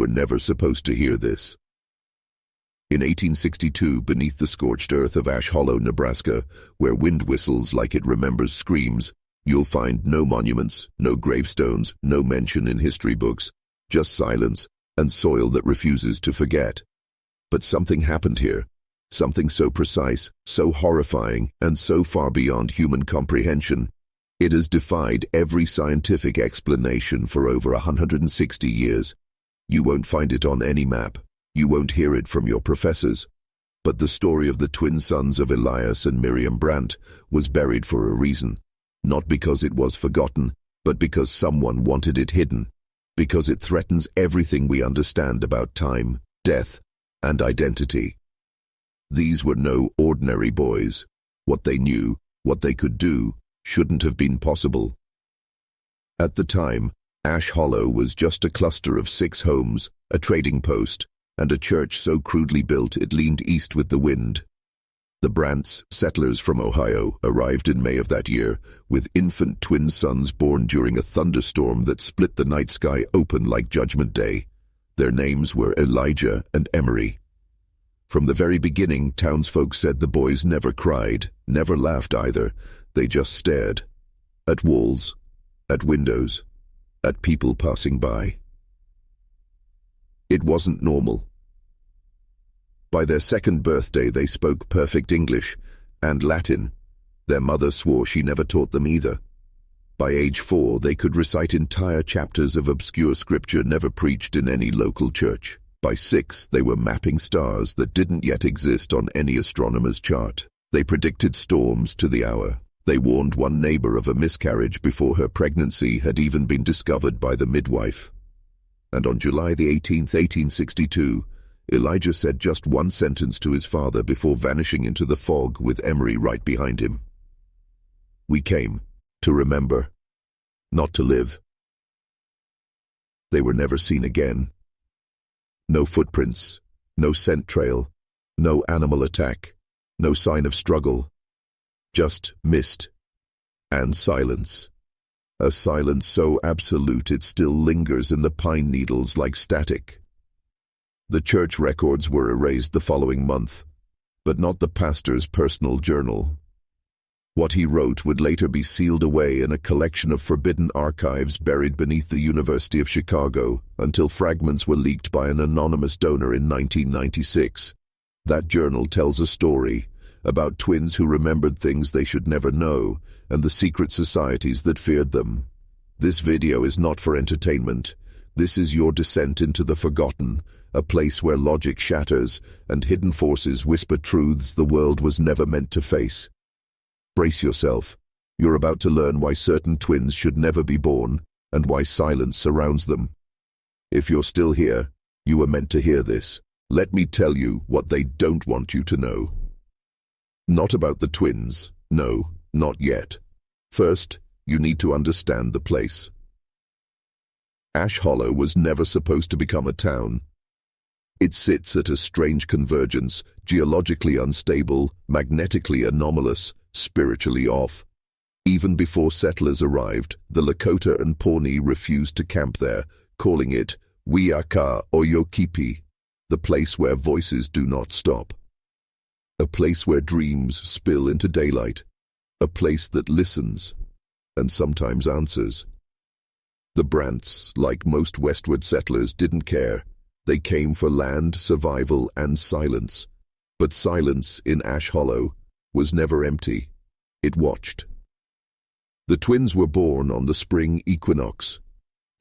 were never supposed to hear this. In 1862, beneath the scorched earth of Ash Hollow, Nebraska, where wind whistles like it remembers screams, you'll find no monuments, no gravestones, no mention in history books, just silence and soil that refuses to forget. But something happened here, something so precise, so horrifying, and so far beyond human comprehension. It has defied every scientific explanation for over 160 years. You won't find it on any map. You won't hear it from your professors. But the story of the twin sons of Elias and Miriam Brandt was buried for a reason. Not because it was forgotten, but because someone wanted it hidden. Because it threatens everything we understand about time, death, and identity. These were no ordinary boys. What they knew, what they could do, shouldn't have been possible. At the time, Ash Hollow was just a cluster of 6 homes, a trading post, and a church so crudely built it leaned east with the wind. The Brandts, settlers from Ohio, arrived in May of that year, with infant twin sons born during a thunderstorm that split the night sky open like Judgment Day. Their names were Elijah and Emery. From the very beginning, townsfolk said the boys never cried, never laughed either. They just stared. At walls, at windows, at people passing by. It wasn't normal. By their second birthday, they spoke perfect English and Latin. Their mother swore she never taught them either. By age 4, they could recite entire chapters of obscure scripture never preached in any local church. By 6, they were mapping stars that didn't yet exist on any astronomer's chart. They predicted storms to the hour. They warned one neighbor of a miscarriage before her pregnancy had even been discovered by the midwife. And on July the 18th, 1862, Elijah said just one sentence to his father before vanishing into the fog with Emery right behind him. "We came to remember, not to live." They were never seen again. No footprints, no scent trail, no animal attack, no sign of struggle. Just mist and silence. A silence so absolute it still lingers in the pine needles like static. The church records were erased the following month, but not the pastor's personal journal. What he wrote would later be sealed away in a collection of forbidden archives buried beneath the University of Chicago until fragments were leaked by an anonymous donor in 1996. That journal tells a story about twins who remembered things they should never know and the secret societies that feared them. This video is not for entertainment. This is your descent into the forgotten, a place where logic shatters and hidden forces whisper truths the world was never meant to face. Brace yourself. You're about to learn why certain twins should never be born and why silence surrounds them. If you're still here, you were meant to hear this. Let me tell you what they don't want you to know. Not about the twins. No, not yet. First, you need to understand the place. Ash Hollow was never supposed to become a town. It sits at a strange convergence, geologically unstable, magnetically anomalous, spiritually off. Even before settlers arrived, the Lakota and Pawnee refused to camp there, calling it Wiaka or Yokipi, the place where voices do not stop. A place where dreams spill into daylight. A place that listens and sometimes answers. The Brandts, like most westward settlers, didn't care. They came for land, survival, and silence. But silence in Ash Hollow was never empty. It watched. The twins were born on the spring equinox.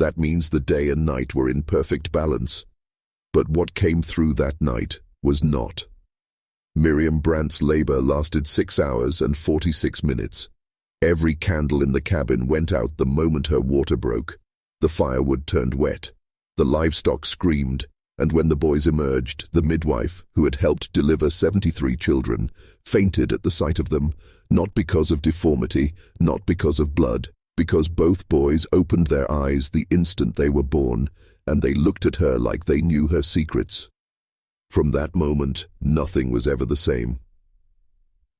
That means the day and night were in perfect balance. But what came through that night was not. Miriam Brandt's labor lasted 6 hours and 46 minutes. Every candle in the cabin went out the moment her water broke. The firewood turned wet. The livestock screamed. And when the boys emerged, the midwife, who had helped deliver 73 children, fainted at the sight of them, not because of deformity, not because of blood, because both boys opened their eyes the instant they were born, and they looked at her like they knew her secrets. From that moment, nothing was ever the same.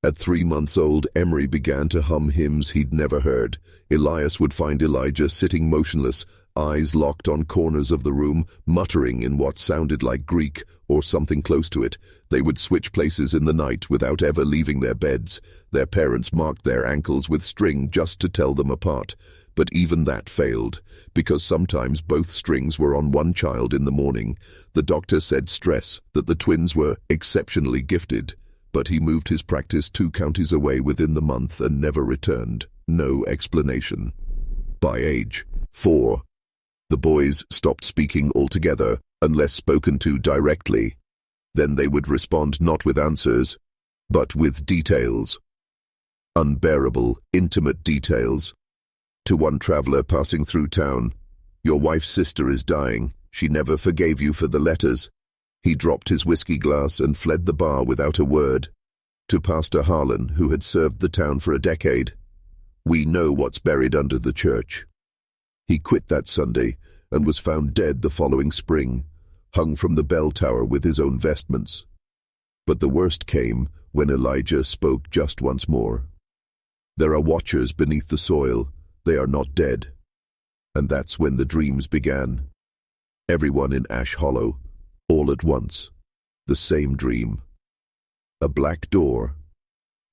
At 3 months old, Emery began to hum hymns he'd never heard. Elias would find Elijah sitting motionless, eyes locked on corners of the room, muttering in what sounded like Greek or something close to it. They would switch places in the night without ever leaving their beds. Their parents marked their ankles with string just to tell them apart. But even that failed, because sometimes both strings were on one child in the morning. The doctor said stress, that the twins were exceptionally gifted. But he moved his practice 2 counties away within the month and never returned. No explanation. By age 4, the boys stopped speaking altogether, unless spoken to directly. Then they would respond not with answers, but with details. Unbearable, intimate details. To one traveler passing through town, "Your wife's sister is dying. She never forgave you for the letters." He dropped his whiskey glass and fled the bar without a word. To Pastor Harlan, who had served the town for a decade, "We know what's buried under the church." He quit that Sunday and was found dead the following spring, hung from the bell tower with his own vestments. But the worst came when Elijah spoke just once more. "There are watchers beneath the soil. They are not dead." And that's when the dreams began. Everyone in Ash Hollow, all at once, the same dream. A black door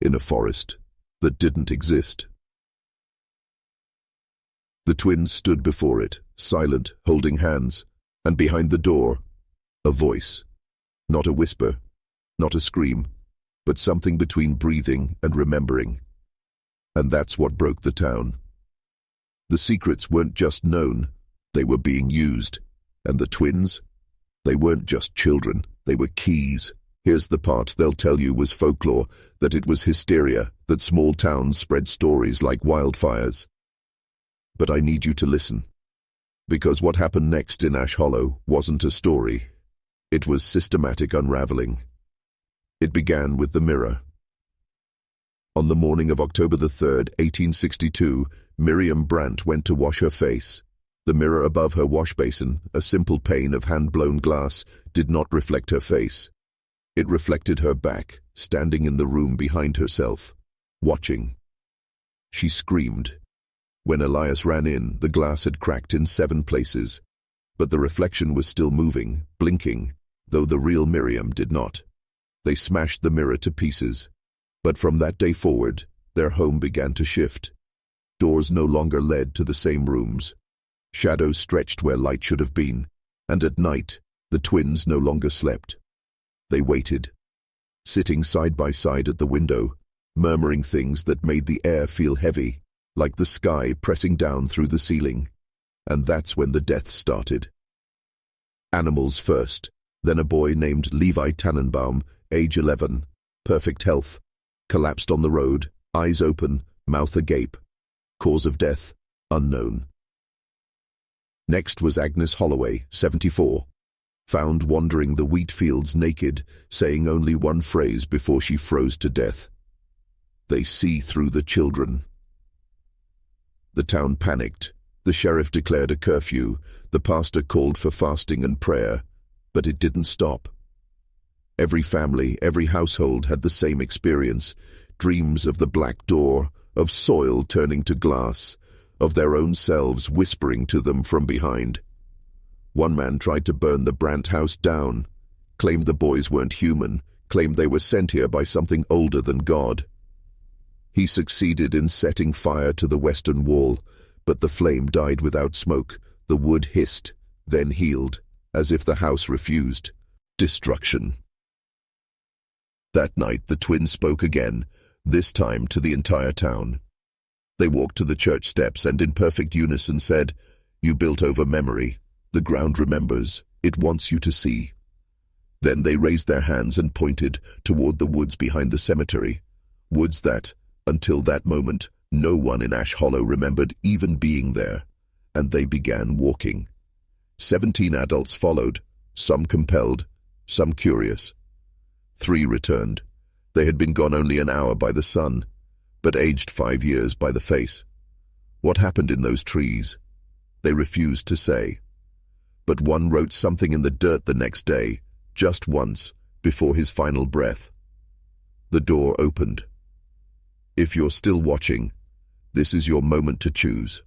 in a forest that didn't exist. The twins stood before it, silent, holding hands, and behind the door, a voice. Not a whisper, not a scream, but something between breathing and remembering. And that's what broke the town. The secrets weren't just known, they were being used. And the twins? They weren't just children, they were keys. Here's the part they'll tell you was folklore, that it was hysteria, that small towns spread stories like wildfires. But I need you to listen. Because what happened next in Ash Hollow wasn't a story. It was systematic unraveling. It began with the mirror. On the morning of October the 3rd, 1862, Miriam Brandt went to wash her face. The mirror above her wash basin, a simple pane of hand-blown glass, did not reflect her face. It reflected her back, standing in the room behind herself, watching. She screamed. When Elias ran in, the glass had cracked in 7 places, but the reflection was still moving, blinking, though the real Miriam did not. They smashed the mirror to pieces. But from that day forward, their home began to shift. Doors no longer led to the same rooms. Shadows stretched where light should have been, and at night, the twins no longer slept. They waited, sitting side by side at the window, murmuring things that made the air feel heavy, like the sky pressing down through the ceiling. And that's when the deaths started. Animals first, then a boy named Levi Tannenbaum, age 11, perfect health, collapsed on the road, eyes open, mouth agape. Cause of death, unknown. Next was Agnes Holloway, 74, found wandering the wheat fields naked, saying only one phrase before she froze to death. "They see through the children." The town panicked. The sheriff declared a curfew. The pastor called for fasting and prayer, but it didn't stop. Every family, every household had the same experience. Dreams of the black door, of soil turning to glass, of their own selves whispering to them from behind. One man tried to burn the Brandt house down, claimed the boys weren't human, claimed they were sent here by something older than God. He succeeded in setting fire to the western wall, but the flame died without smoke. The wood hissed, then healed, as if the house refused. Destruction. That night the twins spoke again, this time to the entire town. They walked to the church steps and in perfect unison said, "You built over memory. The ground remembers. It wants you to see." Then they raised their hands and pointed toward the woods behind the cemetery. Woods that, until that moment, no one in Ash Hollow remembered even being there. And they began walking. 17 adults followed, some compelled, some curious. 3 returned. They had been gone only an hour by the sun, but aged 5 years by the face. What happened in those trees? They refused to say. But one wrote something in the dirt the next day, just once, before his final breath. The door opened. If you're still watching, this is your moment to choose.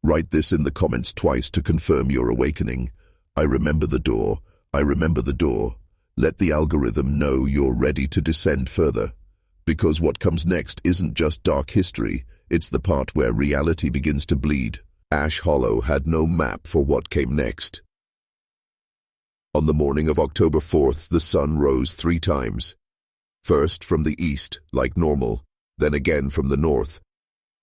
Write this in the comments twice to confirm your awakening. I remember the door. I remember the door. Let the algorithm know you're ready to descend further. Because what comes next isn't just dark history, it's the part where reality begins to bleed. Ash Hollow had no map for what came next. On the morning of October 4th, the sun rose 3 times. First from the east, like normal, then again from the north,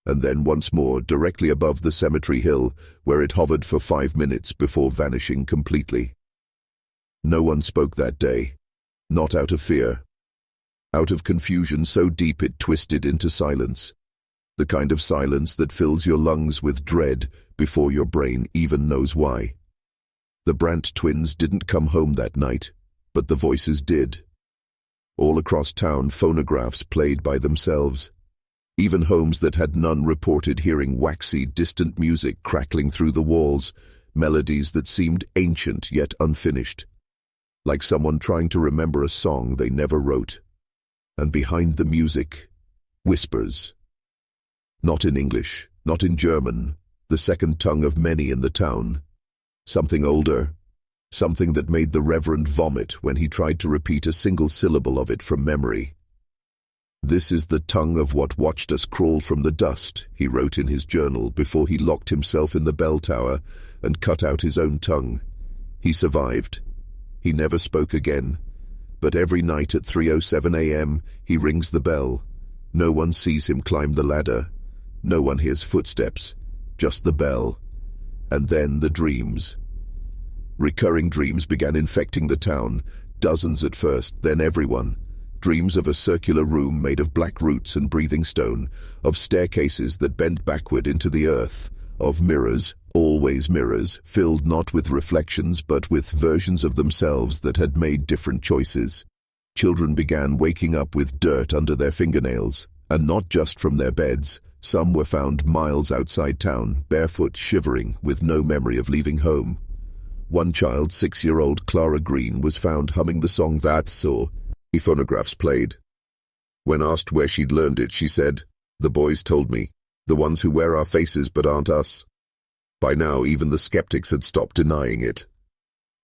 and then once more directly above the cemetery hill, where it hovered for 5 minutes before vanishing completely. No one spoke that day, not out of fear. Out of confusion so deep it twisted into silence. The kind of silence that fills your lungs with dread before your brain even knows why. The Brandt twins didn't come home that night, but the voices did. All across town, phonographs played by themselves. Even homes that had none reported hearing waxy, distant music crackling through the walls, melodies that seemed ancient yet unfinished. Like someone trying to remember a song they never wrote. And behind the music, whispers. Not in English, not in German, the second tongue of many in the town. Something older, something that made the Reverend vomit when he tried to repeat a single syllable of it from memory. "This is the tongue of what watched us crawl from the dust," he wrote in his journal before he locked himself in the bell tower and cut out his own tongue. He survived. He never spoke again. But every night at 3:07 a.m., he rings the bell. No one sees him climb the ladder. No one hears footsteps, just the bell. And then the dreams. Recurring dreams began infecting the town, dozens at first, then everyone. Dreams of a circular room made of black roots and breathing stone, of staircases that bent backward into the earth, of mirrors, always mirrors, filled not with reflections but with versions of themselves that had made different choices. Children began waking up with dirt under their fingernails, and not just from their beds. Some were found miles outside town, barefoot, shivering, with no memory of leaving home. One child, 6-year-old Clara Green, was found humming the song That's So. The phonographs played. When asked where she'd learned it, she said, "The boys told me, the ones who wear our faces but aren't us." By now, even the skeptics had stopped denying it.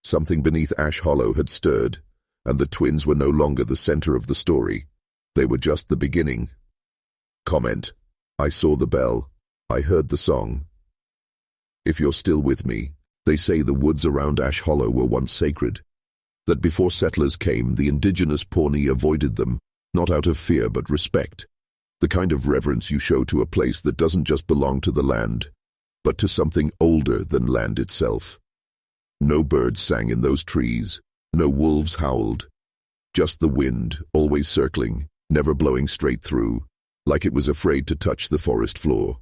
Something beneath Ash Hollow had stirred, and the twins were no longer the center of the story. They were just the beginning. Comment: I saw the bell. I heard the song. If you're still with me, they say the woods around Ash Hollow were once sacred. That before settlers came, the indigenous Pawnee avoided them, not out of fear but respect. The kind of reverence you show to a place that doesn't just belong to the land, but to something older than land itself. No birds sang in those trees, no wolves howled. Just the wind, always circling, never blowing straight through, like it was afraid to touch the forest floor.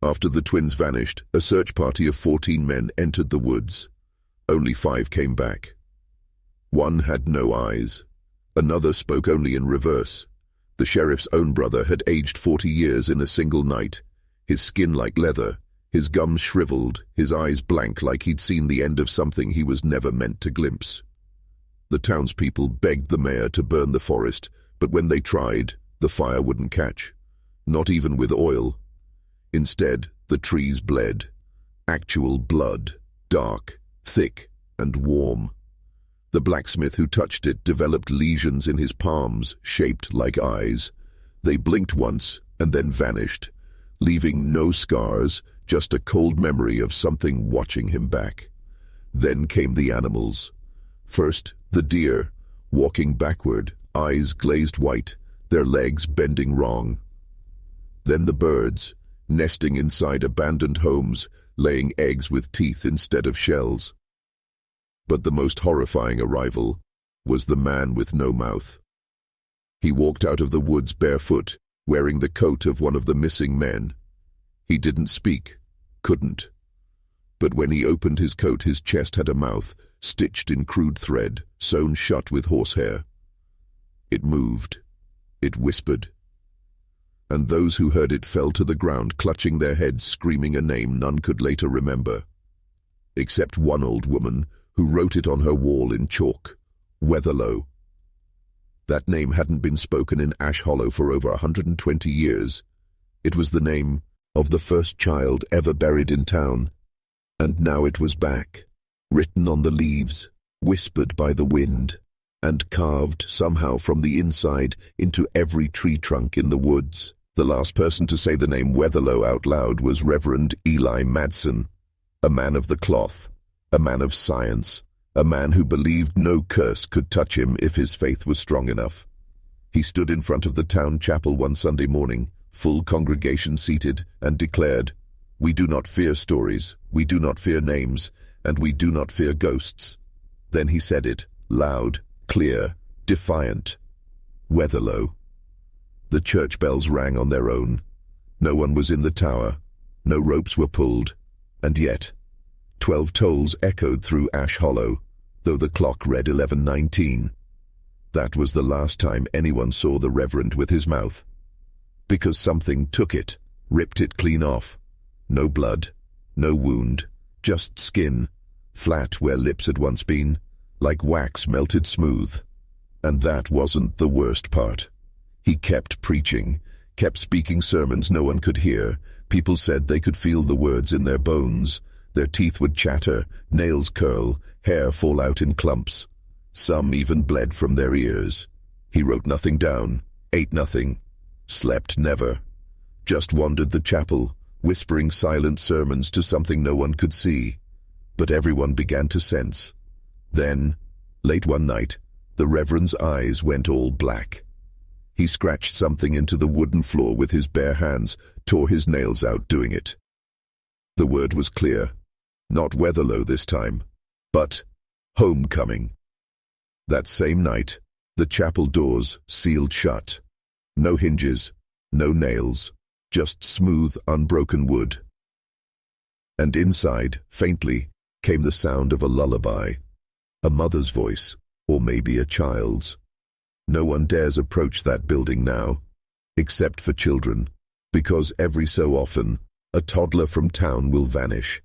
After the twins vanished, a search party of 14 men entered the woods. Only 5 came back. One had no eyes. Another spoke only in reverse. The sheriff's own brother had aged 40 years in a single night, his skin like leather, his gums shriveled, his eyes blank like he'd seen the end of something he was never meant to glimpse. The townspeople begged the mayor to burn the forest, but when they tried, the fire wouldn't catch, not even with oil. Instead, the trees bled. Actual blood, dark, thick, and warm. The blacksmith who touched it developed lesions in his palms, shaped like eyes. They blinked once and then vanished, leaving no scars, just a cold memory of something watching him back. Then came the animals. First, the deer, walking backward, eyes glazed white, their legs bending wrong. Then the birds, nesting inside abandoned homes, laying eggs with teeth instead of shells. But the most horrifying arrival was the man with no mouth. He walked out of the woods barefoot, wearing the coat of one of the missing men. He didn't speak, couldn't. But when he opened his coat, his chest had a mouth, stitched in crude thread, sewn shut with horsehair. It moved. It whispered. And those who heard it fell to the ground, clutching their heads, screaming a name none could later remember. Except one old woman, who wrote it on her wall in chalk: Weatherlow. That name hadn't been spoken in Ash Hollow for over 120 years. It was the name of the first child ever buried in town. And now it was back, written on the leaves, whispered by the wind, and carved somehow from the inside into every tree trunk in the woods. The last person to say the name Weatherlow out loud was Reverend Eli Madsen, a man of the cloth, a man of science, a man who believed no curse could touch him if his faith was strong enough. He stood in front of the town chapel one Sunday morning, full congregation seated, and declared, "We do not fear stories, we do not fear names, and we do not fear ghosts." Then he said it, loud, clear, defiant. Weatherlow. The church bells rang on their own. No one was in the tower, no ropes were pulled, and yet 12 tolls echoed through Ash Hollow, though the clock read 11:19. That was the last time anyone saw the Reverend with his mouth. Because something took it, ripped it clean off. No blood, no wound, just skin, flat where lips had once been, like wax melted smooth. And that wasn't the worst part. He kept preaching, kept speaking sermons no one could hear. People said they could feel the words in their bones. Their teeth would chatter, nails curl, hair fall out in clumps. Some even bled from their ears. He wrote nothing down, ate nothing, slept never. Just wandered the chapel, whispering silent sermons to something no one could see. But everyone began to sense. Then, late one night, the Reverend's eyes went all black. He scratched something into the wooden floor with his bare hands, tore his nails out doing it. The word was clear. Not Weatherlow this time, but homecoming. That same night, the chapel doors sealed shut. No hinges, no nails, just smooth, unbroken wood. And inside, faintly, came the sound of a lullaby. A mother's voice, or maybe a child's. No one dares approach that building now, except for children, because every so often, a toddler from town will vanish.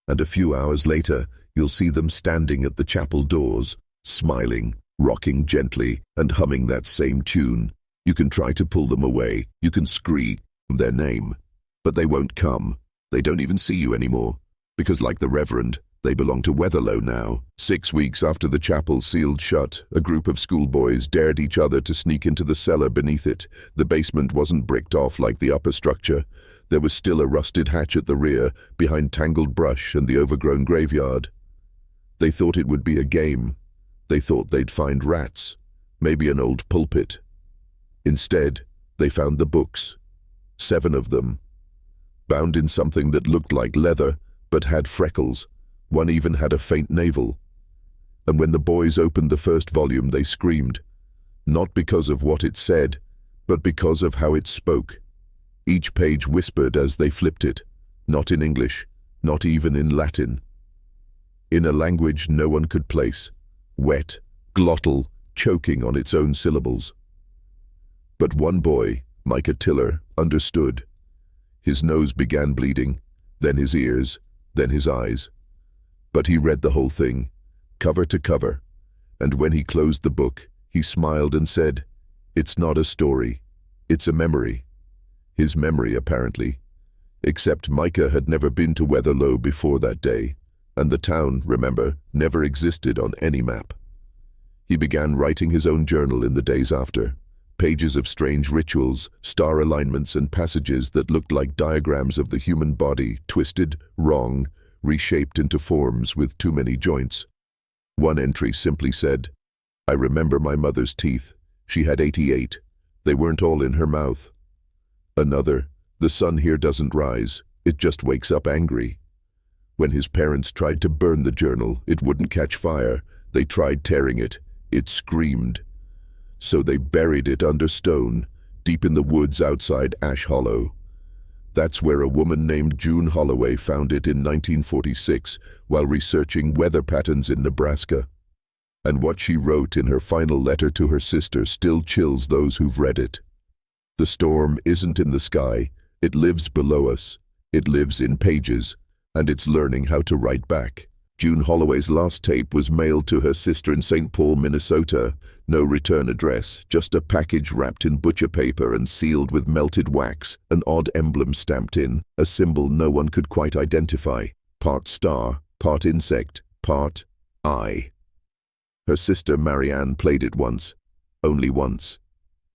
And a few hours later, you'll see them standing at the chapel doors, smiling, rocking gently, and humming that same tune. You can try to pull them away, you can scream their name, but they won't come. They don't even see you anymore, because like the Reverend, they belong to Weatherlow now. 6 weeks after the chapel sealed shut, a group of schoolboys dared each other to sneak into the cellar beneath it. The basement wasn't bricked off like the upper structure. There was still a rusted hatch at the rear, behind tangled brush and the overgrown graveyard. They thought it would be a game. They thought they'd find rats, maybe an old pulpit. Instead, they found the books. 7 of them, bound in something that looked like leather, but had freckles. One even had a faint navel. And when the boys opened the first volume, they screamed, not because of what it said, but because of how it spoke. Each page whispered as they flipped it, not in English, not even in Latin. In a language no one could place, wet, glottal, choking on its own syllables. But one boy, Micah Tiller, understood. His nose began bleeding, then his ears, then his eyes. But he read the whole thing, cover to cover, and when he closed the book, he smiled and said, "It's not a story, it's a memory." His memory, apparently. Except Micah had never been to Weatherlow before that day, and the town, remember, never existed on any map. He began writing his own journal in the days after. Pages of strange rituals, star alignments, and passages that looked like diagrams of the human body, twisted, wrong, reshaped into forms with too many joints. One entry simply said, "I remember my mother's teeth. She had 88. They weren't all in her mouth." Another, "The sun here doesn't rise. It just wakes up angry." When his parents tried to burn the journal, it wouldn't catch fire. They tried tearing it. It screamed. So they buried it under stone, deep in the woods outside Ash Hollow. That's where a woman named June Holloway found it in 1946 while researching weather patterns in Nebraska. And what she wrote in her final letter to her sister still chills those who've read it. The storm isn't in the sky, it lives below us. It lives in pages, and it's learning how to write back. June Holloway's last tape was mailed to her sister in St. Paul, Minnesota. No return address, just a package wrapped in butcher paper and sealed with melted wax, an odd emblem stamped in, a symbol no one could quite identify. Part star, part insect, part eye. Her sister Marianne played it once. Only once.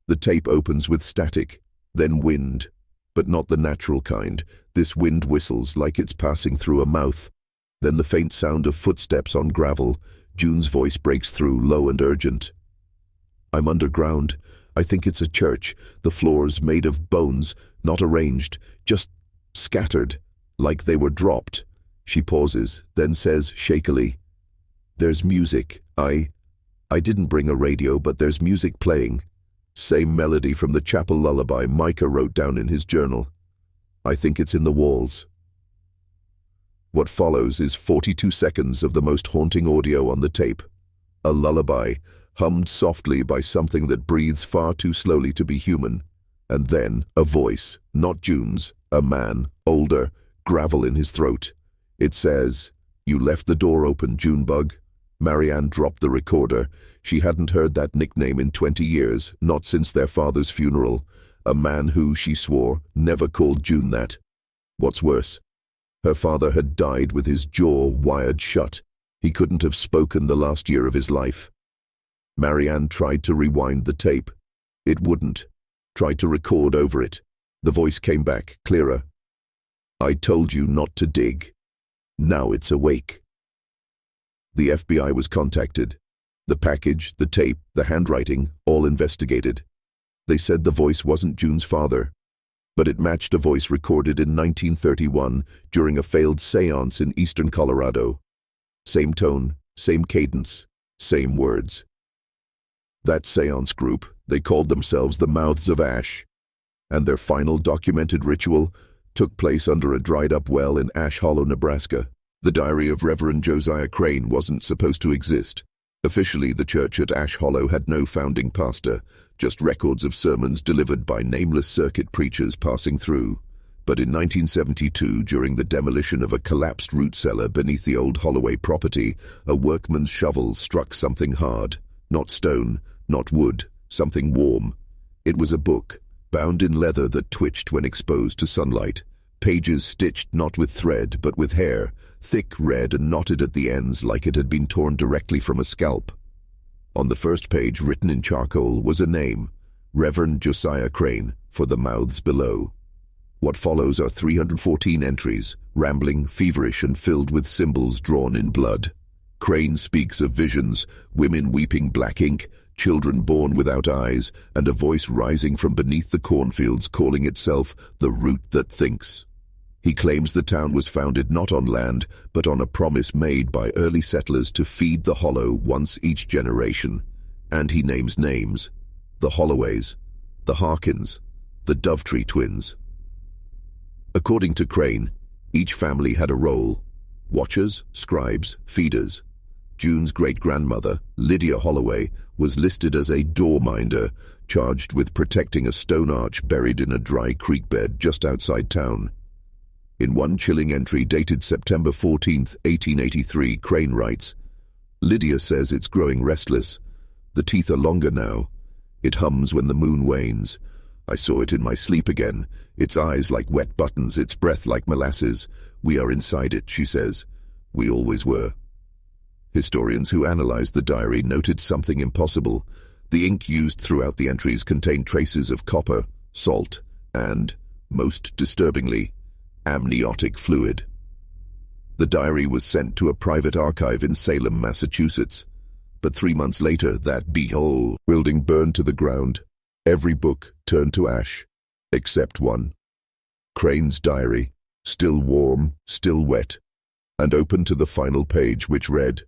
The tape opens with static, then wind. But not the natural kind. This wind whistles like it's passing through a mouth. Then the faint sound of footsteps on gravel. June's voice breaks through, low and urgent. I'm underground. I think it's a church. The floors made of bones, not arranged, just scattered, like they were dropped. She pauses, then says shakily, "There's music. I didn't bring a radio, but there's music playing. Same melody from the chapel lullaby Micah wrote down in his journal. I think it's in the walls." What follows is 42 seconds of the most haunting audio on the tape. A lullaby, hummed softly by something that breathes far too slowly to be human. And then a voice, not June's, a man, older, gravel in his throat. It says, "You left the door open, Junebug." Marianne dropped the recorder. She hadn't heard that nickname in 20 years, not since their father's funeral. A man who, she swore, never called June that. What's worse, her father had died with his jaw wired shut. He couldn't have spoken the last year of his life. Marianne tried to rewind the tape. It wouldn't. Tried to record over it. The voice came back, clearer. "I told you not to dig. Now it's awake." The FBI was contacted. The package, the tape, the handwriting, all investigated. They said the voice wasn't June's father, but it matched a voice recorded in 1931 during a failed seance in eastern Colorado. Same tone, same cadence, same words. That seance group, they called themselves the Mouths of Ash, and their final documented ritual took place under a dried-up well in Ash Hollow, Nebraska. The diary of Reverend Josiah Crane wasn't supposed to exist. Officially, the church at Ash Hollow had no founding pastor, just records of sermons delivered by nameless circuit preachers passing through. But in 1972, during the demolition of a collapsed root cellar beneath the old Holloway property, a workman's shovel struck something hard. Not stone, not wood, something warm. It was a book, bound in leather that twitched when exposed to sunlight. Pages stitched not with thread, but with hair, thick, red, and knotted at the ends like it had been torn directly from a scalp. On the first page, written in charcoal, was a name, Reverend Josiah Crane, for the mouths below. What follows are 314 entries, rambling, feverish, and filled with symbols drawn in blood. Crane speaks of visions, women weeping black ink, children born without eyes, and a voice rising from beneath the cornfields calling itself the root that thinks. He claims the town was founded not on land, but on a promise made by early settlers to feed the hollow once each generation. And he names names: the Holloways, the Harkins, the Dovetree twins. According to Crane, each family had a role: watchers, scribes, feeders. June's great-grandmother, Lydia Holloway, was listed as a doorminder, charged with protecting a stone arch buried in a dry creek bed just outside town. In one chilling entry dated September 14, 1883, Crane writes, "Lydia says it's growing restless. The teeth are longer now. It hums when the moon wanes. I saw it in my sleep again. Its eyes like wet buttons, its breath like molasses. We are inside it," she says. "We always were." Historians who analyzed the diary noted something impossible. The ink used throughout the entries contained traces of copper, salt, and, most disturbingly, amniotic fluid. The diary was sent to a private archive in Salem, Massachusetts. But 3 months later, that building burned to the ground. Every book turned to ash, except one. Crane's diary, still warm, still wet, and open to the final page, which read,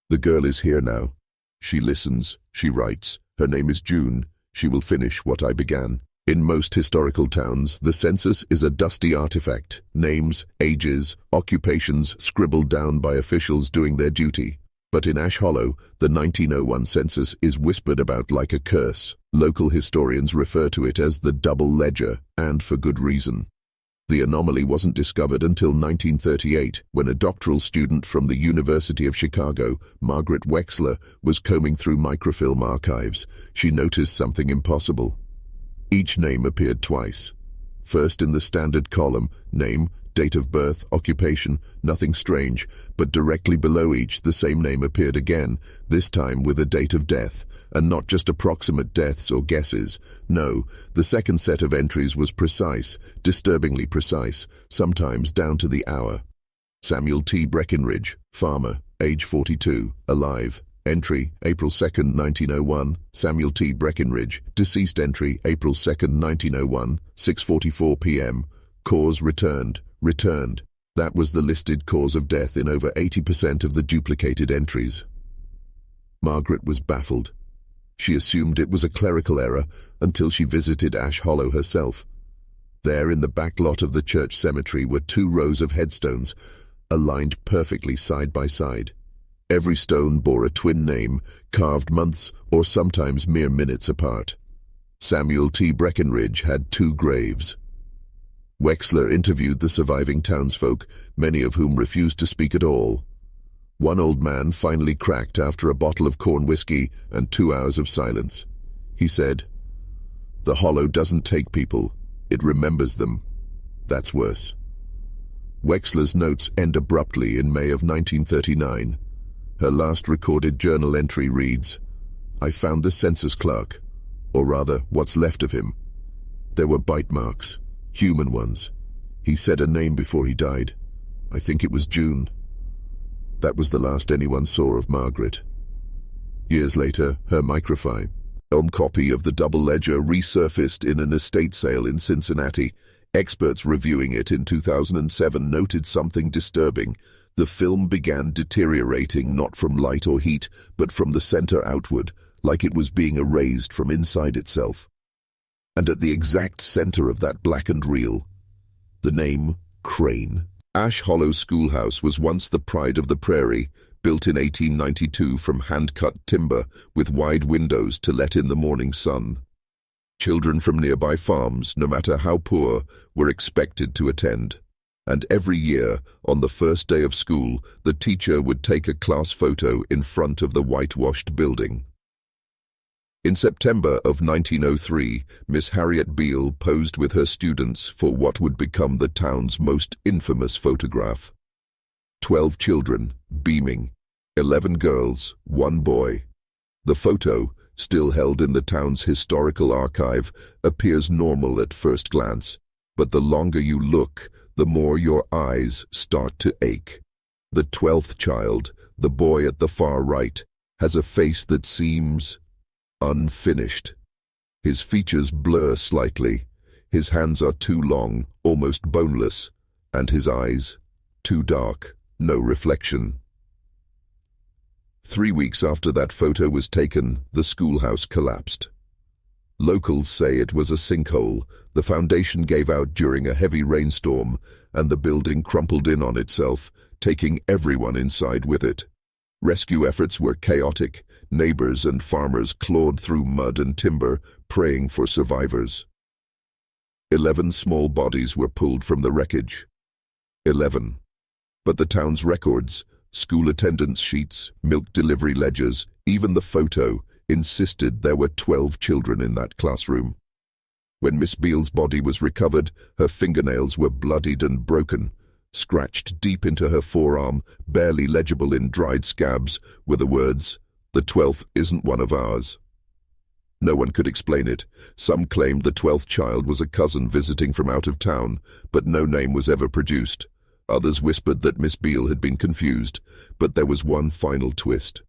"The girl is here now. She listens, she writes. Her name is June. She will finish what I began." In most historical towns, the census is a dusty artifact: names, ages, occupations scribbled down by officials doing their duty. But in Ash Hollow, the 1901 census is whispered about like a curse. Local historians refer to it as the double ledger, and for good reason. The anomaly wasn't discovered until 1938, when a doctoral student from the University of Chicago, Margaret Wexler, was combing through microfilm archives. She noticed something impossible. Each name appeared twice. First in the standard column, name, date of birth, occupation, nothing strange, but directly below each the same name appeared again, this time with a date of death, and not just approximate deaths or guesses. No, the second set of entries was precise, disturbingly precise, sometimes down to the hour. Samuel T. Breckinridge, farmer, age 42, alive. Entry, April 2nd, 1901, Samuel T. Breckinridge. Deceased entry, April 2nd, 1901, 6:44 p.m. Cause returned. That was the listed cause of death in over 80% of the duplicated entries. Margaret was baffled. She assumed it was a clerical error until she visited Ash Hollow herself. There in the back lot of the church cemetery were 2 rows of headstones, aligned perfectly side by side. Every stone bore a twin name, carved months or sometimes mere minutes apart. Samuel T. Breckinridge had 2 graves. Wexler interviewed the surviving townsfolk, many of whom refused to speak at all. One old man finally cracked after a bottle of corn whiskey and 2 hours of silence. He said, "The hollow doesn't take people, it remembers them. That's worse." Wexler's notes end abruptly in May of 1939. Her last recorded journal entry reads, "I found the census clerk, or rather, what's left of him. There were bite marks. Human ones. He said a name before he died. I think it was June." That was the last anyone saw of Margaret. Years later, her microfilm copy of the double ledger resurfaced in an estate sale in Cincinnati. Experts reviewing it in 2007 noted something disturbing. The film began deteriorating not from light or heat, but from the center outward, like it was being erased from inside itself. And at the exact center of that blackened reel, the name Crane. Ash Hollow Schoolhouse was once the pride of the prairie, built in 1892 from hand-cut timber with wide windows to let in the morning sun. Children from nearby farms, no matter how poor, were expected to attend. And every year, on the first day of school, the teacher would take a class photo in front of the whitewashed building. In September of 1903, Miss Harriet Beale posed with her students for what would become the town's most infamous photograph. 12 children, beaming, 11 girls, 1 boy. The photo, still held in the town's historical archive, appears normal at first glance, but the longer you look, the more your eyes start to ache. The 12th child, the boy at the far right, has a face that seems unfinished. His features blur slightly, his hands are too long, almost boneless, and his eyes too dark, no reflection. 3 weeks after that photo was taken, the schoolhouse collapsed. Locals say it was a sinkhole. The foundation gave out during a heavy rainstorm, and the building crumpled in on itself, taking everyone inside with it. Rescue efforts were chaotic. Neighbors and farmers clawed through mud and timber, praying for survivors. 11 small bodies were pulled from the wreckage. 11. But the town's records, school attendance sheets, milk delivery ledgers, even the photo, insisted there were 12 children in that classroom. When Miss Beale's body was recovered, her fingernails were bloodied and broken. Scratched deep into her forearm, barely legible in dried scabs, were the words, "The 12th isn't one of ours." No one could explain it. Some claimed the 12th child was a cousin visiting from out of town, but no name was ever produced. Others whispered that Miss Beale had been confused, but there was one final twist.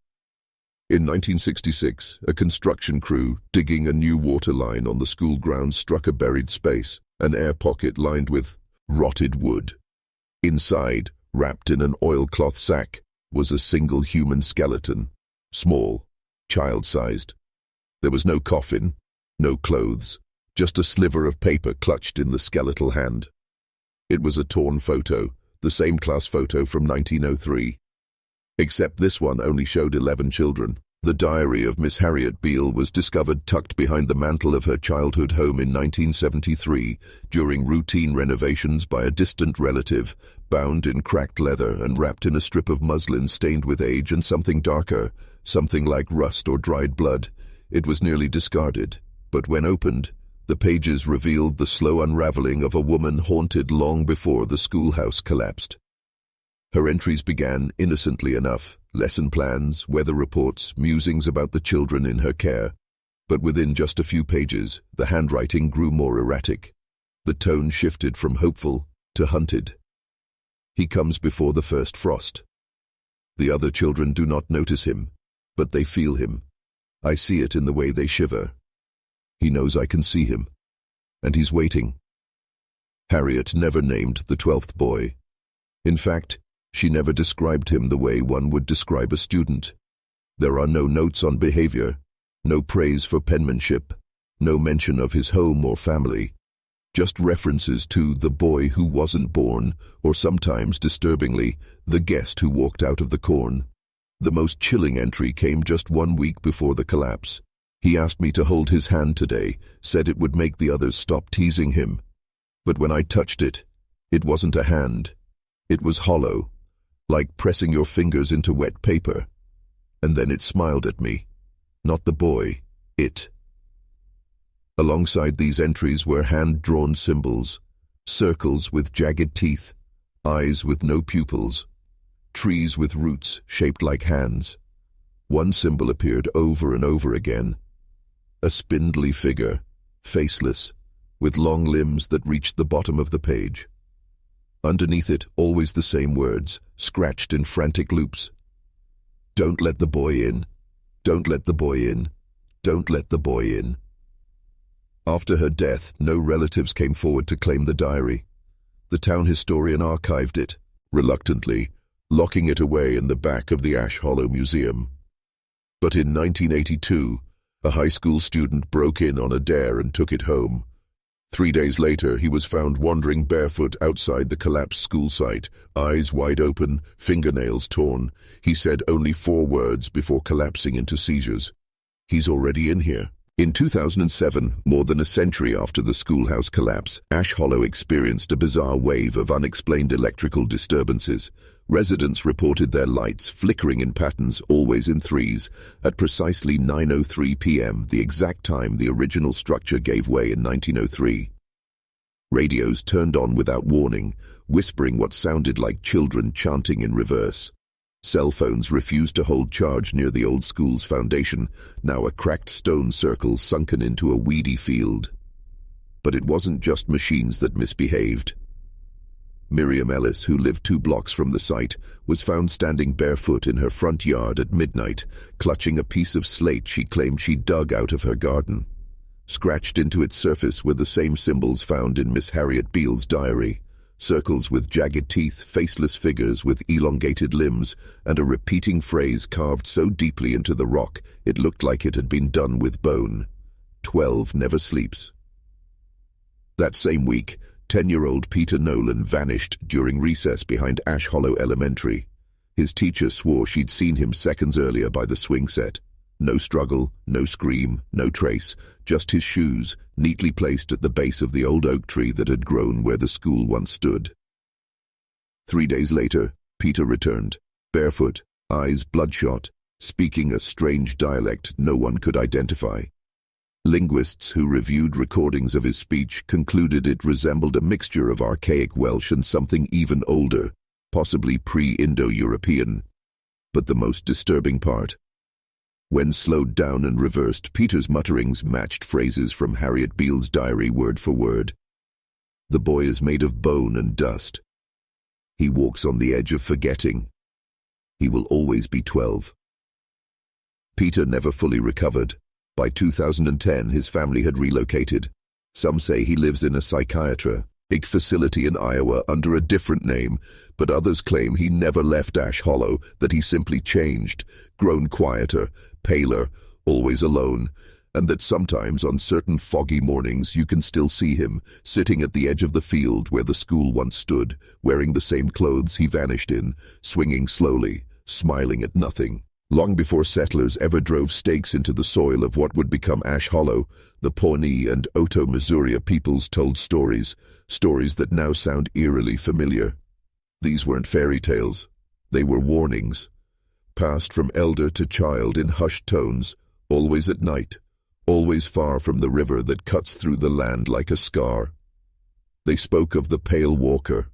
In 1966, a construction crew digging a new water line on the school grounds struck a buried space, an air pocket lined with rotted wood. Inside, wrapped in an oilcloth sack, was a single human skeleton, small, child-sized. There was no coffin, no clothes, just a sliver of paper clutched in the skeletal hand. It was a torn photo, the same class photo from 1903. Except this one only showed 11 children. The diary of Miss Harriet Beale was discovered tucked behind the mantel of her childhood home in 1973 during routine renovations by a distant relative, bound in cracked leather and wrapped in a strip of muslin stained with age and something darker, something like rust or dried blood. It was nearly discarded, but when opened, the pages revealed the slow unraveling of a woman haunted long before the schoolhouse collapsed. Her entries began innocently enough, lesson plans, weather reports, musings about the children in her care. But within just a few pages, the handwriting grew more erratic. The tone shifted from hopeful to hunted. He comes before the first frost. The other children do not notice him, but they feel him. I see it in the way they shiver. He knows I can see him, and he's waiting. Harriet never named the 12th boy. In fact, she never described him the way one would describe a student. There are no notes on behavior, no praise for penmanship, no mention of his home or family, just references to the boy who wasn't born, or sometimes, disturbingly, the guest who walked out of the corn. The most chilling entry came just 1 week before the collapse. He asked me to hold his hand today, said it would make the others stop teasing him. But when I touched it, it wasn't a hand. It was hollow, like pressing your fingers into wet paper. And then it smiled at me. Not the boy, it. Alongside these entries were hand-drawn symbols, circles with jagged teeth, eyes with no pupils, trees with roots shaped like hands. One symbol appeared over and over again. A spindly figure, faceless, with long limbs that reached the bottom of the page. Underneath it, always the same words, scratched in frantic loops. Don't let the boy in. Don't let the boy in. Don't let the boy in. After her death, no relatives came forward to claim the diary. The town historian archived it, reluctantly, locking it away in the back of the Ash Hollow Museum. But in 1982, a high school student broke in on a dare and took it home. 3 days later, he was found wandering barefoot outside the collapsed school site, eyes wide open, fingernails torn. He said only 4 words before collapsing into seizures. He's already in here. In 2007, more than a century after the schoolhouse collapse, Ash Hollow experienced a bizarre wave of unexplained electrical disturbances. Residents reported their lights flickering in patterns, always in threes, at precisely 9:03 p.m., the exact time the original structure gave way in 1903. Radios turned on without warning, whispering what sounded like children chanting in reverse. Cell phones refused to hold charge near the old school's foundation, now a cracked stone circle sunken into a weedy field. But it wasn't just machines that misbehaved. Miriam Ellis, who lived 2 blocks from the site, was found standing barefoot in her front yard at midnight, clutching a piece of slate she claimed she dug out of her garden. Scratched into its surface were the same symbols found in Miss Harriet Beale's diary. Circles with jagged teeth, faceless figures with elongated limbs, and a repeating phrase carved so deeply into the rock it looked like it had been done with bone. 12 never sleeps. That same week, 10-year-old Peter Nolan vanished during recess behind Ash Hollow Elementary. His teacher swore she'd seen him seconds earlier by the swing set. No struggle, no scream, no trace, just his shoes, neatly placed at the base of the old oak tree that had grown where the school once stood. 3 days later, Peter returned, barefoot, eyes bloodshot, speaking a strange dialect no one could identify. Linguists who reviewed recordings of his speech concluded it resembled a mixture of archaic Welsh and something even older, possibly pre-Indo-European. But the most disturbing part, when slowed down and reversed, Peter's mutterings matched phrases from Harriet Beale's diary word for word. The boy is made of bone and dust. He walks on the edge of forgetting. He will always be 12. Peter never fully recovered. By 2010, his family had relocated. Some say he lives in a psychiatric facility in Iowa under a different name, but others claim he never left Ash Hollow, that he simply changed, grown quieter, paler, always alone, and that sometimes on certain foggy mornings you can still see him, sitting at the edge of the field where the school once stood, wearing the same clothes he vanished in, swinging slowly, smiling at nothing. Long before settlers ever drove stakes into the soil of what would become Ash Hollow, the Pawnee and Oto-Missouri peoples told stories that now sound eerily familiar. These weren't fairy tales. They were warnings, passed from elder to child in hushed tones, always at night, always far from the river that cuts through the land like a scar. They spoke of the Pale Walker,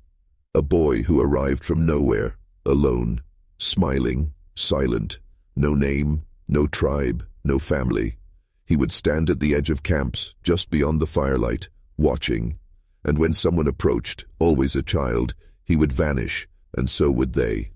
a boy who arrived from nowhere, alone, smiling, silent, no name, no tribe, no family. He would stand at the edge of camps, just beyond the firelight, watching, and when someone approached, always a child, he would vanish, and so would they.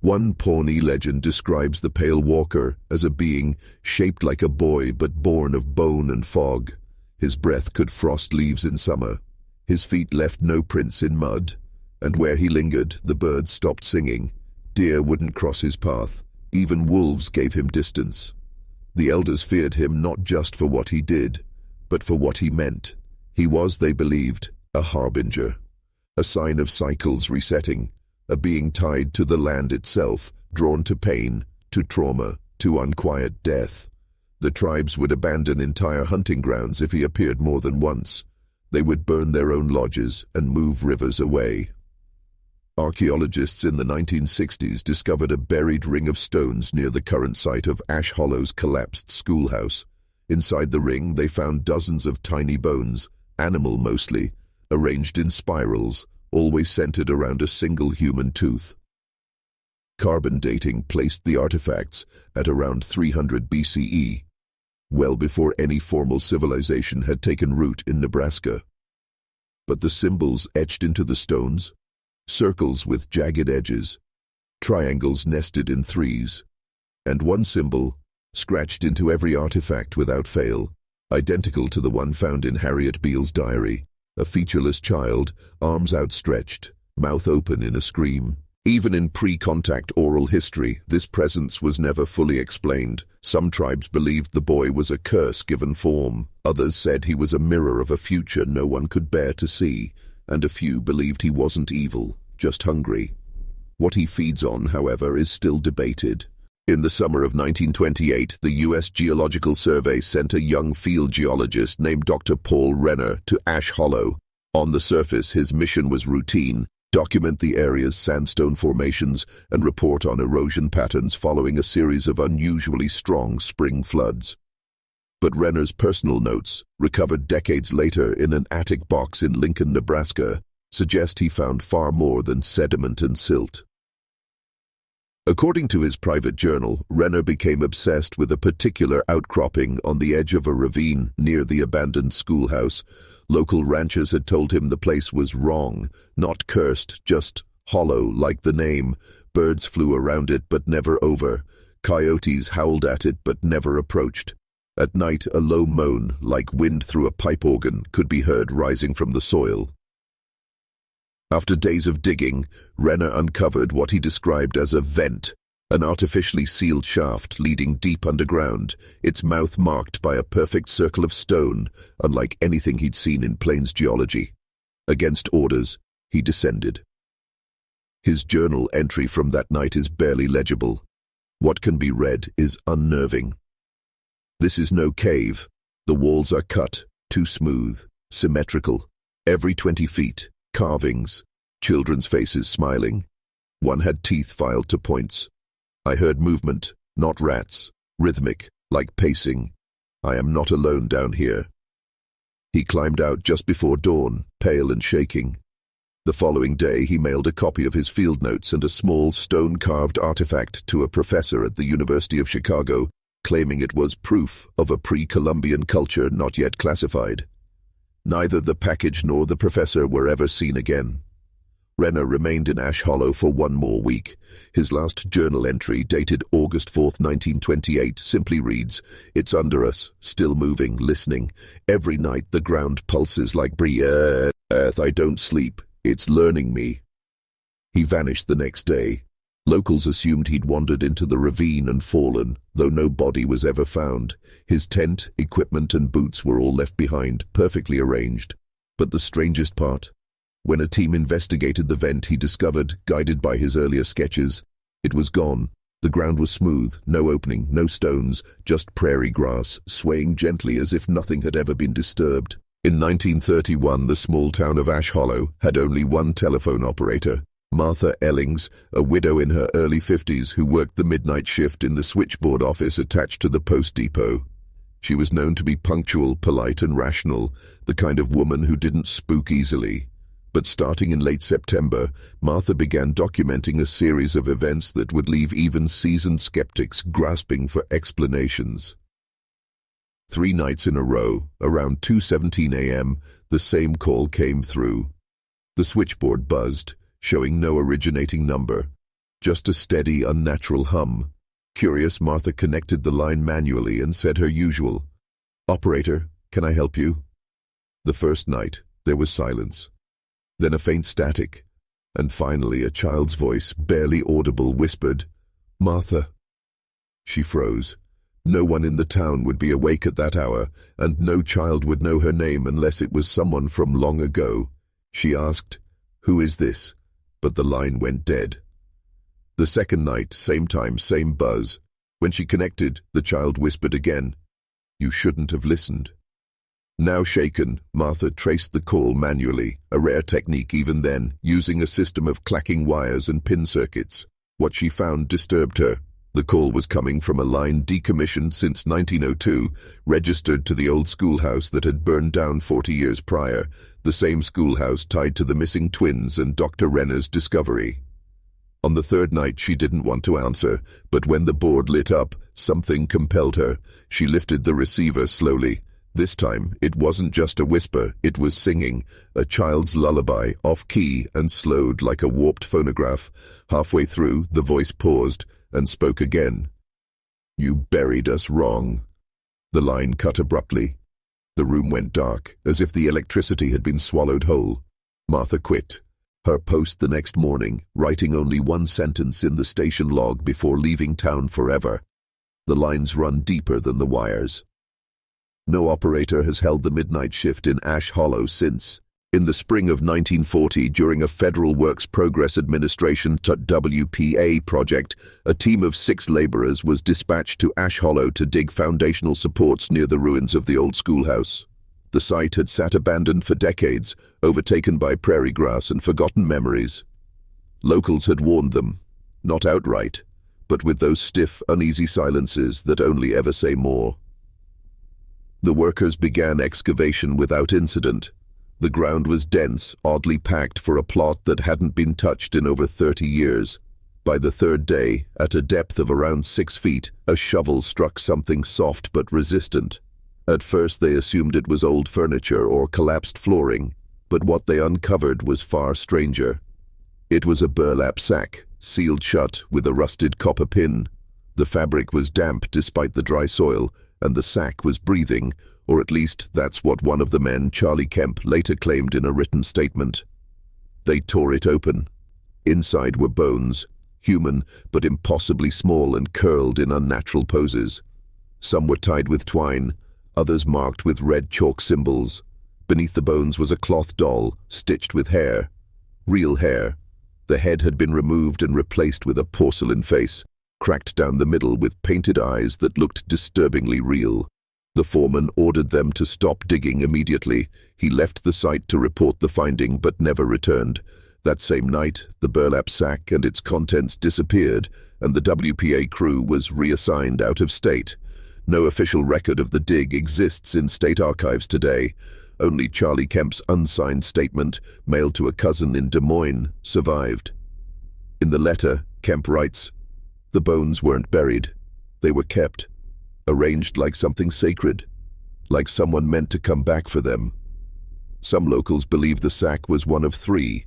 One Pawnee legend describes the Pale Walker as a being shaped like a boy but born of bone and fog. His breath could frost leaves in summer. His feet left no prints in mud, and where he lingered, the birds stopped singing. Deer wouldn't cross his path. Even wolves gave him distance. The elders feared him not just for what he did, but for what he meant. He was, they believed, a harbinger, a sign of cycles resetting, a being tied to the land itself, drawn to pain, to trauma, to unquiet death. The tribes would abandon entire hunting grounds if he appeared more than once. They would burn their own lodges and move rivers away. Archaeologists in the 1960s discovered a buried ring of stones near the current site of Ash Hollow's collapsed schoolhouse. Inside the ring, they found dozens of tiny bones, animal mostly, arranged in spirals, always centered around a single human tooth. Carbon dating placed the artifacts at around 300 BCE, well before any formal civilization had taken root in Nebraska. But the symbols etched into the stones, circles with jagged edges, triangles nested in threes, and one symbol, scratched into every artifact without fail, identical to the one found in Harriet Beale's diary, a featureless child, arms outstretched, mouth open in a scream. Even in pre-contact oral history, this presence was never fully explained. Some tribes believed the boy was a curse given form. Others said he was a mirror of a future no one could bear to see, and a few believed he wasn't evil, just hungry. What he feeds on, however, is still debated. In the summer of 1928, the U.S. Geological Survey sent a young field geologist named Dr. Paul Renner to Ash Hollow. On the surface, his mission was routine: document the area's sandstone formations and report on erosion patterns following a series of unusually strong spring floods. But Renner's personal notes, recovered decades later in an attic box in Lincoln, Nebraska, suggest he found far more than sediment and silt. According to his private journal, Renner became obsessed with a particular outcropping on the edge of a ravine near the abandoned schoolhouse. Local ranchers had told him the place was wrong, not cursed, just hollow like the name. Birds flew around it but never over. Coyotes howled at it but never approached. At night, a low moan, like wind through a pipe organ, could be heard rising from the soil. After days of digging, Renner uncovered what he described as a vent, an artificially sealed shaft leading deep underground, its mouth marked by a perfect circle of stone, unlike anything he'd seen in plains geology. Against orders, he descended. His journal entry from that night is barely legible. What can be read is unnerving. This is no cave. The walls are cut, too smooth, symmetrical. Every 20 feet, carvings, children's faces smiling. One had teeth filed to points. I heard movement, not rats, rhythmic, like pacing. I am not alone down here. He climbed out just before dawn, pale and shaking. The following day, he mailed a copy of his field notes and a small stone-carved artifact to a professor at the University of Chicago, claiming it was proof of a pre-Columbian culture not yet classified. Neither the package nor the professor were ever seen again. Renner remained in Ash Hollow for one more week. His last journal entry, dated August 4th, 1928, simply reads, "It's under us, still moving, listening. Every night the ground pulses like breath. I don't sleep. It's learning me." He vanished the next day. Locals assumed he'd wandered into the ravine and fallen, though no body was ever found. His tent, equipment, and boots were all left behind, perfectly arranged. But the strangest part, when a team investigated the vent, he discovered, guided by his earlier sketches, it was gone. The ground was smooth, no opening, no stones, just prairie grass, swaying gently as if nothing had ever been disturbed. In 1931, the small town of Ash Hollow had only one telephone operator, Martha Ellings, a widow in her early 50s who worked the midnight shift in the switchboard office attached to the post depot. She was known to be punctual, polite, and rational, the kind of woman who didn't spook easily. But starting in late September, Martha began documenting a series of events that would leave even seasoned skeptics grasping for explanations. 3 nights in a row, around 2:17 a.m., the same call came through. The switchboard buzzed, showing no originating number, just a steady, unnatural hum. Curious, Martha connected the line manually and said her usual, "Operator, can I help you?" The first night, there was silence. Then a faint static, and finally a child's voice, barely audible, whispered, "Martha." She froze. No one in the town would be awake at that hour, and no child would know her name unless it was someone from long ago. She asked, "Who is this?" But the line went dead. The second night, same time, same buzz. When she connected, the child whispered again, "You shouldn't have listened." Now shaken, Martha traced the call manually, a rare technique even then, using a system of clacking wires and pin circuits. What she found disturbed her. The call was coming from a line decommissioned since 1902, registered to the old schoolhouse that had burned down 40 years prior, the same schoolhouse tied to the missing twins and Dr. Renner's discovery. On the third night, she didn't want to answer, but when the board lit up, something compelled her. She lifted the receiver slowly. This time, it wasn't just a whisper, it was singing, a child's lullaby, off-key and slowed like a warped phonograph. Halfway through, the voice paused and spoke again. "You buried us wrong." The line cut abruptly. The room went dark, as if the electricity had been swallowed whole. Martha quit. Her post the next morning, writing only one sentence in the station log before leaving town forever. The lines run deeper than the wires. No operator has held the midnight shift in Ash Hollow since. In the spring of 1940, during a Federal Works Progress Administration WPA project, a team of 6 laborers was dispatched to Ash Hollow to dig foundational supports near the ruins of the old schoolhouse. The site had sat abandoned for decades, overtaken by prairie grass and forgotten memories. Locals had warned them, not outright, but with those stiff, uneasy silences that only ever say more. The workers began excavation without incident. The ground was dense, oddly packed for a plot that hadn't been touched in over 30 years. By the third day, at a depth of around 6 feet, a shovel struck something soft but resistant. At first they assumed it was old furniture or collapsed flooring, but what they uncovered was far stranger. It was a burlap sack, sealed shut with a rusted copper pin. The fabric was damp despite the dry soil, and the sack was breathing, or at least that's what one of the men, Charlie Kemp, later claimed in a written statement. They tore it open. Inside were bones, human but impossibly small and curled in unnatural poses. Some were tied with twine, others marked with red chalk symbols. Beneath the bones was a cloth doll, stitched with hair. Real hair. The head had been removed and replaced with a porcelain face, cracked down the middle with painted eyes that looked disturbingly real. The foreman ordered them to stop digging immediately. He left the site to report the finding but never returned. That same night, the burlap sack and its contents disappeared, and the WPA crew was reassigned out of state. No official record of the dig exists in state archives today. Only Charlie Kemp's unsigned statement, mailed to a cousin in Des Moines, survived. In the letter, Kemp writes, "The bones weren't buried. They were kept, arranged like something sacred, like someone meant to come back for them." Some locals believe the sack was one of 3.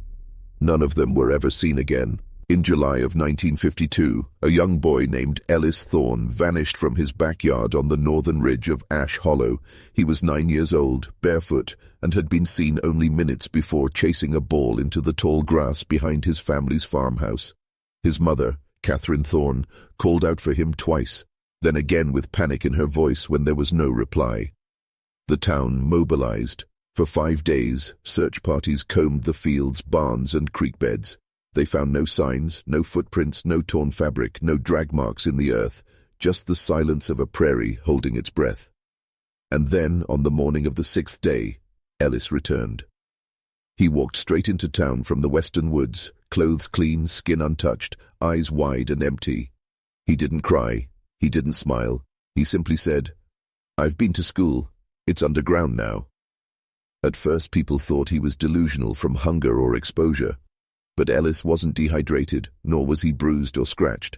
None of them were ever seen again. In July of 1952, a young boy named Ellis Thorne vanished from his backyard on the northern ridge of Ash Hollow. He was 9 years old, barefoot, and had been seen only minutes before chasing a ball into the tall grass behind his family's farmhouse. His mother, Catherine Thorne, called out for him twice, then again with panic in her voice when there was no reply. The town mobilized. For 5 days, search parties combed the fields, barns, and creek beds. They found no signs, no footprints, no torn fabric, no drag marks in the earth, just the silence of a prairie holding its breath. And then, on the morning of the 6th day, Ellis returned. He walked straight into town from the western woods, clothes clean, skin untouched, eyes wide and empty. He didn't cry, he didn't smile, he simply said, "I've been to school, it's underground now." At first people thought he was delusional from hunger or exposure, but Ellis wasn't dehydrated, nor was he bruised or scratched.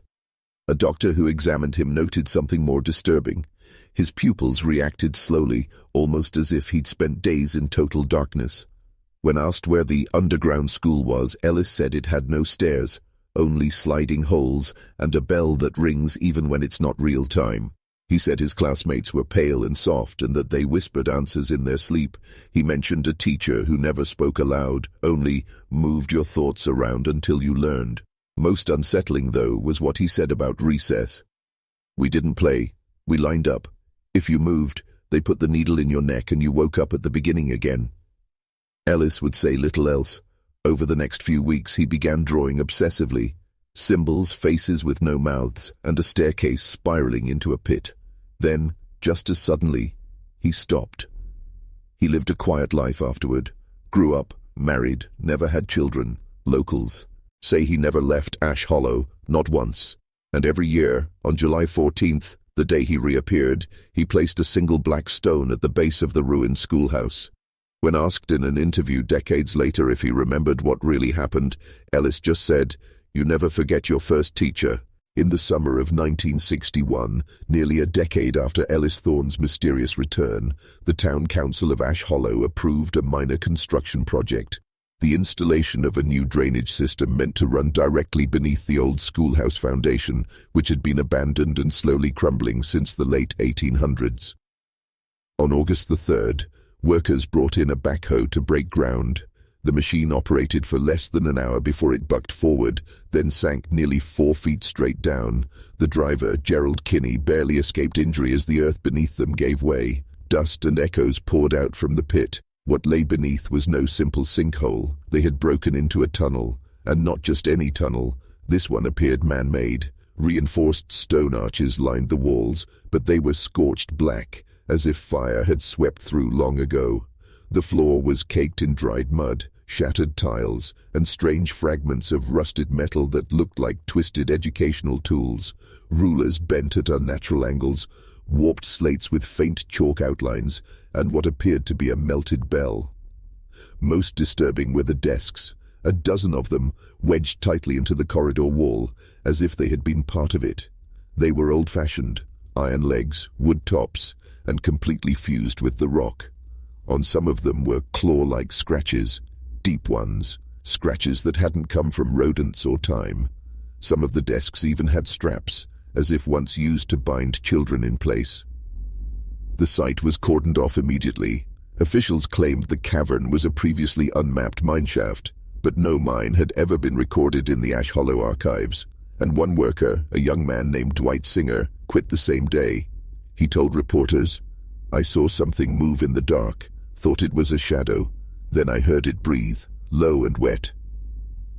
A doctor who examined him noted something more disturbing. His pupils reacted slowly, almost as if he'd spent days in total darkness. When asked where the underground school was, Ellis said it had no stairs, only sliding holes and a bell that rings even when it's not real time. He said his classmates were pale and soft and that they whispered answers in their sleep. He mentioned a teacher who never spoke aloud, only moved your thoughts around until you learned. Most unsettling, though, was what he said about recess. "We didn't play. We lined up. If you moved, they put the needle in your neck and you woke up at the beginning again." Ellis would say little else. Over the next few weeks he began drawing obsessively. Symbols, faces with no mouths, and a staircase spiraling into a pit. Then, just as suddenly, he stopped. He lived a quiet life afterward. Grew up, married, never had children. Locals say he never left Ash Hollow, not once. And every year, on July 14th, the day he reappeared, he placed a single black stone at the base of the ruined schoolhouse. When asked in an interview decades later if he remembered what really happened, Ellis just said, "You never forget your first teacher." In the summer of 1961, nearly a decade after Ellis Thorne's mysterious return, the town council of Ash Hollow approved a minor construction project. The installation of a new drainage system meant to run directly beneath the old schoolhouse foundation, which had been abandoned and slowly crumbling since the late 1800s. On August the 3rd, workers brought in a backhoe to break ground. The machine operated for less than an hour before it bucked forward, then sank nearly 4 feet straight down. The driver, Gerald Kinney, barely escaped injury as the earth beneath them gave way. Dust and echoes poured out from the pit. What lay beneath was no simple sinkhole. They had broken into a tunnel, and not just any tunnel. This one appeared man-made. Reinforced stone arches lined the walls, but they were scorched black, as if fire had swept through long ago. The floor was caked in dried mud, shattered tiles, and strange fragments of rusted metal that looked like twisted educational tools, rulers bent at unnatural angles, warped slates with faint chalk outlines, and what appeared to be a melted bell. Most disturbing were the desks, a dozen of them, wedged tightly into the corridor wall, as if they had been part of it. They were old-fashioned, iron legs, wood tops, and completely fused with the rock. On some of them were claw-like scratches, deep ones, scratches that hadn't come from rodents or time. Some of the desks even had straps, as if once used to bind children in place. The site was cordoned off immediately. Officials claimed the cavern was a previously unmapped mineshaft, but no mine had ever been recorded in the Ash Hollow archives, and one worker, a young man named Dwight Singer, quit the same day. He told reporters, "I saw something move in the dark, thought it was a shadow. Then I heard it breathe, low and wet."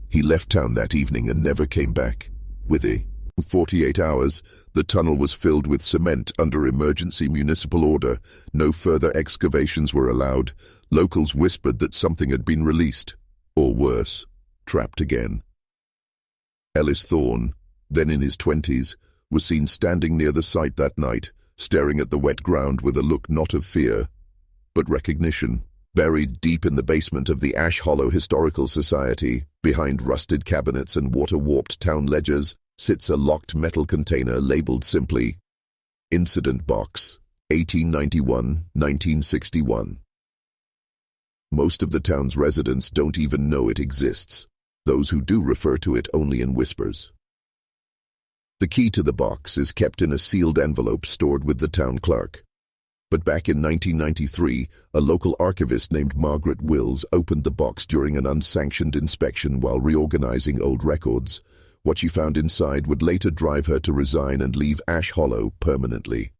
He left town that evening and never came back. Within 48 hours, the tunnel was filled with cement under emergency municipal order. No further excavations were allowed. Locals whispered that something had been released, or worse, trapped again. Ellis Thorne, then in his 20s, was seen standing near the site that night, staring at the wet ground with a look not of fear, but recognition. Buried deep in the basement of the Ash Hollow Historical Society, behind rusted cabinets and water-warped town ledgers, sits a locked metal container labeled simply, Incident Box, 1891-1961. Most of the town's residents don't even know it exists. Those who do refer to it only in whispers. The key to the box is kept in a sealed envelope stored with the town clerk. But back in 1993, a local archivist named Margaret Wills opened the box during an unsanctioned inspection while reorganizing old records. What she found inside would later drive her to resign and leave Ash Hollow permanently.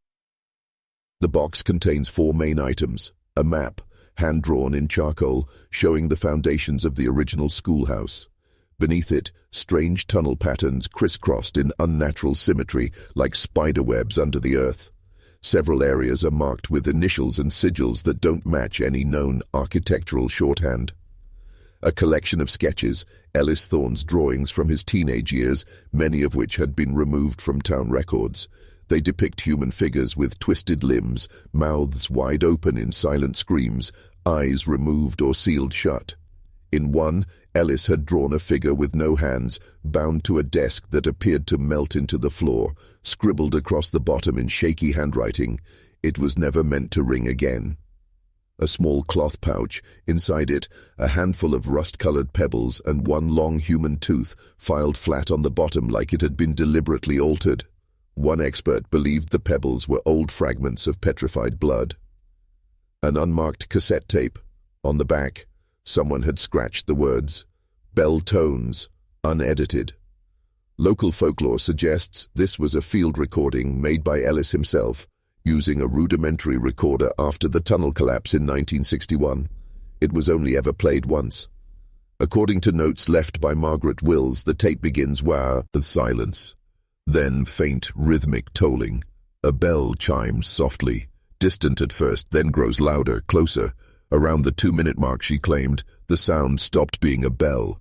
The box contains 4 main items: a map, hand-drawn in charcoal, showing the foundations of the original schoolhouse. Beneath it, strange tunnel patterns crisscrossed in unnatural symmetry like spiderwebs under the earth. Several areas are marked with initials and sigils that don't match any known architectural shorthand. A collection of sketches, Ellis Thorne's drawings from his teenage years, many of which had been removed from town records. They depict human figures with twisted limbs, mouths wide open in silent screams, eyes removed or sealed shut. In one, Ellis had drawn a figure with no hands, bound to a desk that appeared to melt into the floor, scribbled across the bottom in shaky handwriting, "It was never meant to ring again." A small cloth pouch, inside it a handful of rust-colored pebbles and one long human tooth filed flat on the bottom like it had been deliberately altered. One expert believed the pebbles were old fragments of petrified blood. An unmarked cassette tape. On the back, someone had scratched the words, "Bell Tones, unedited." Local folklore suggests this was a field recording made by Ellis himself, using a rudimentary recorder after the tunnel collapse in 1961. It was only ever played once. According to notes left by Margaret Wills, the tape begins with silence. Then faint rhythmic tolling. A bell chimes softly, distant at first, then grows louder, closer. Around the 2-minute mark, she claimed, the sound stopped being a bell.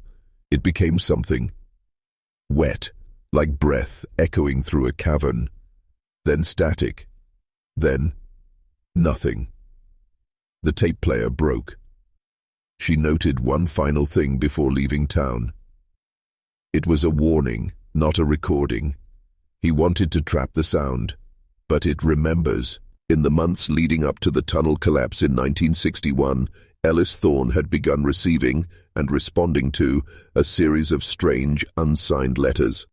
It became something wet, like breath echoing through a cavern. Then static. Then nothing. The tape player broke. She noted one final thing before leaving town. It was a warning, not a recording. He wanted to trap the sound, but it remembers. In the months leading up to the tunnel collapse in 1961, Ellis Thorne had begun receiving and responding to a series of strange, unsigned letters.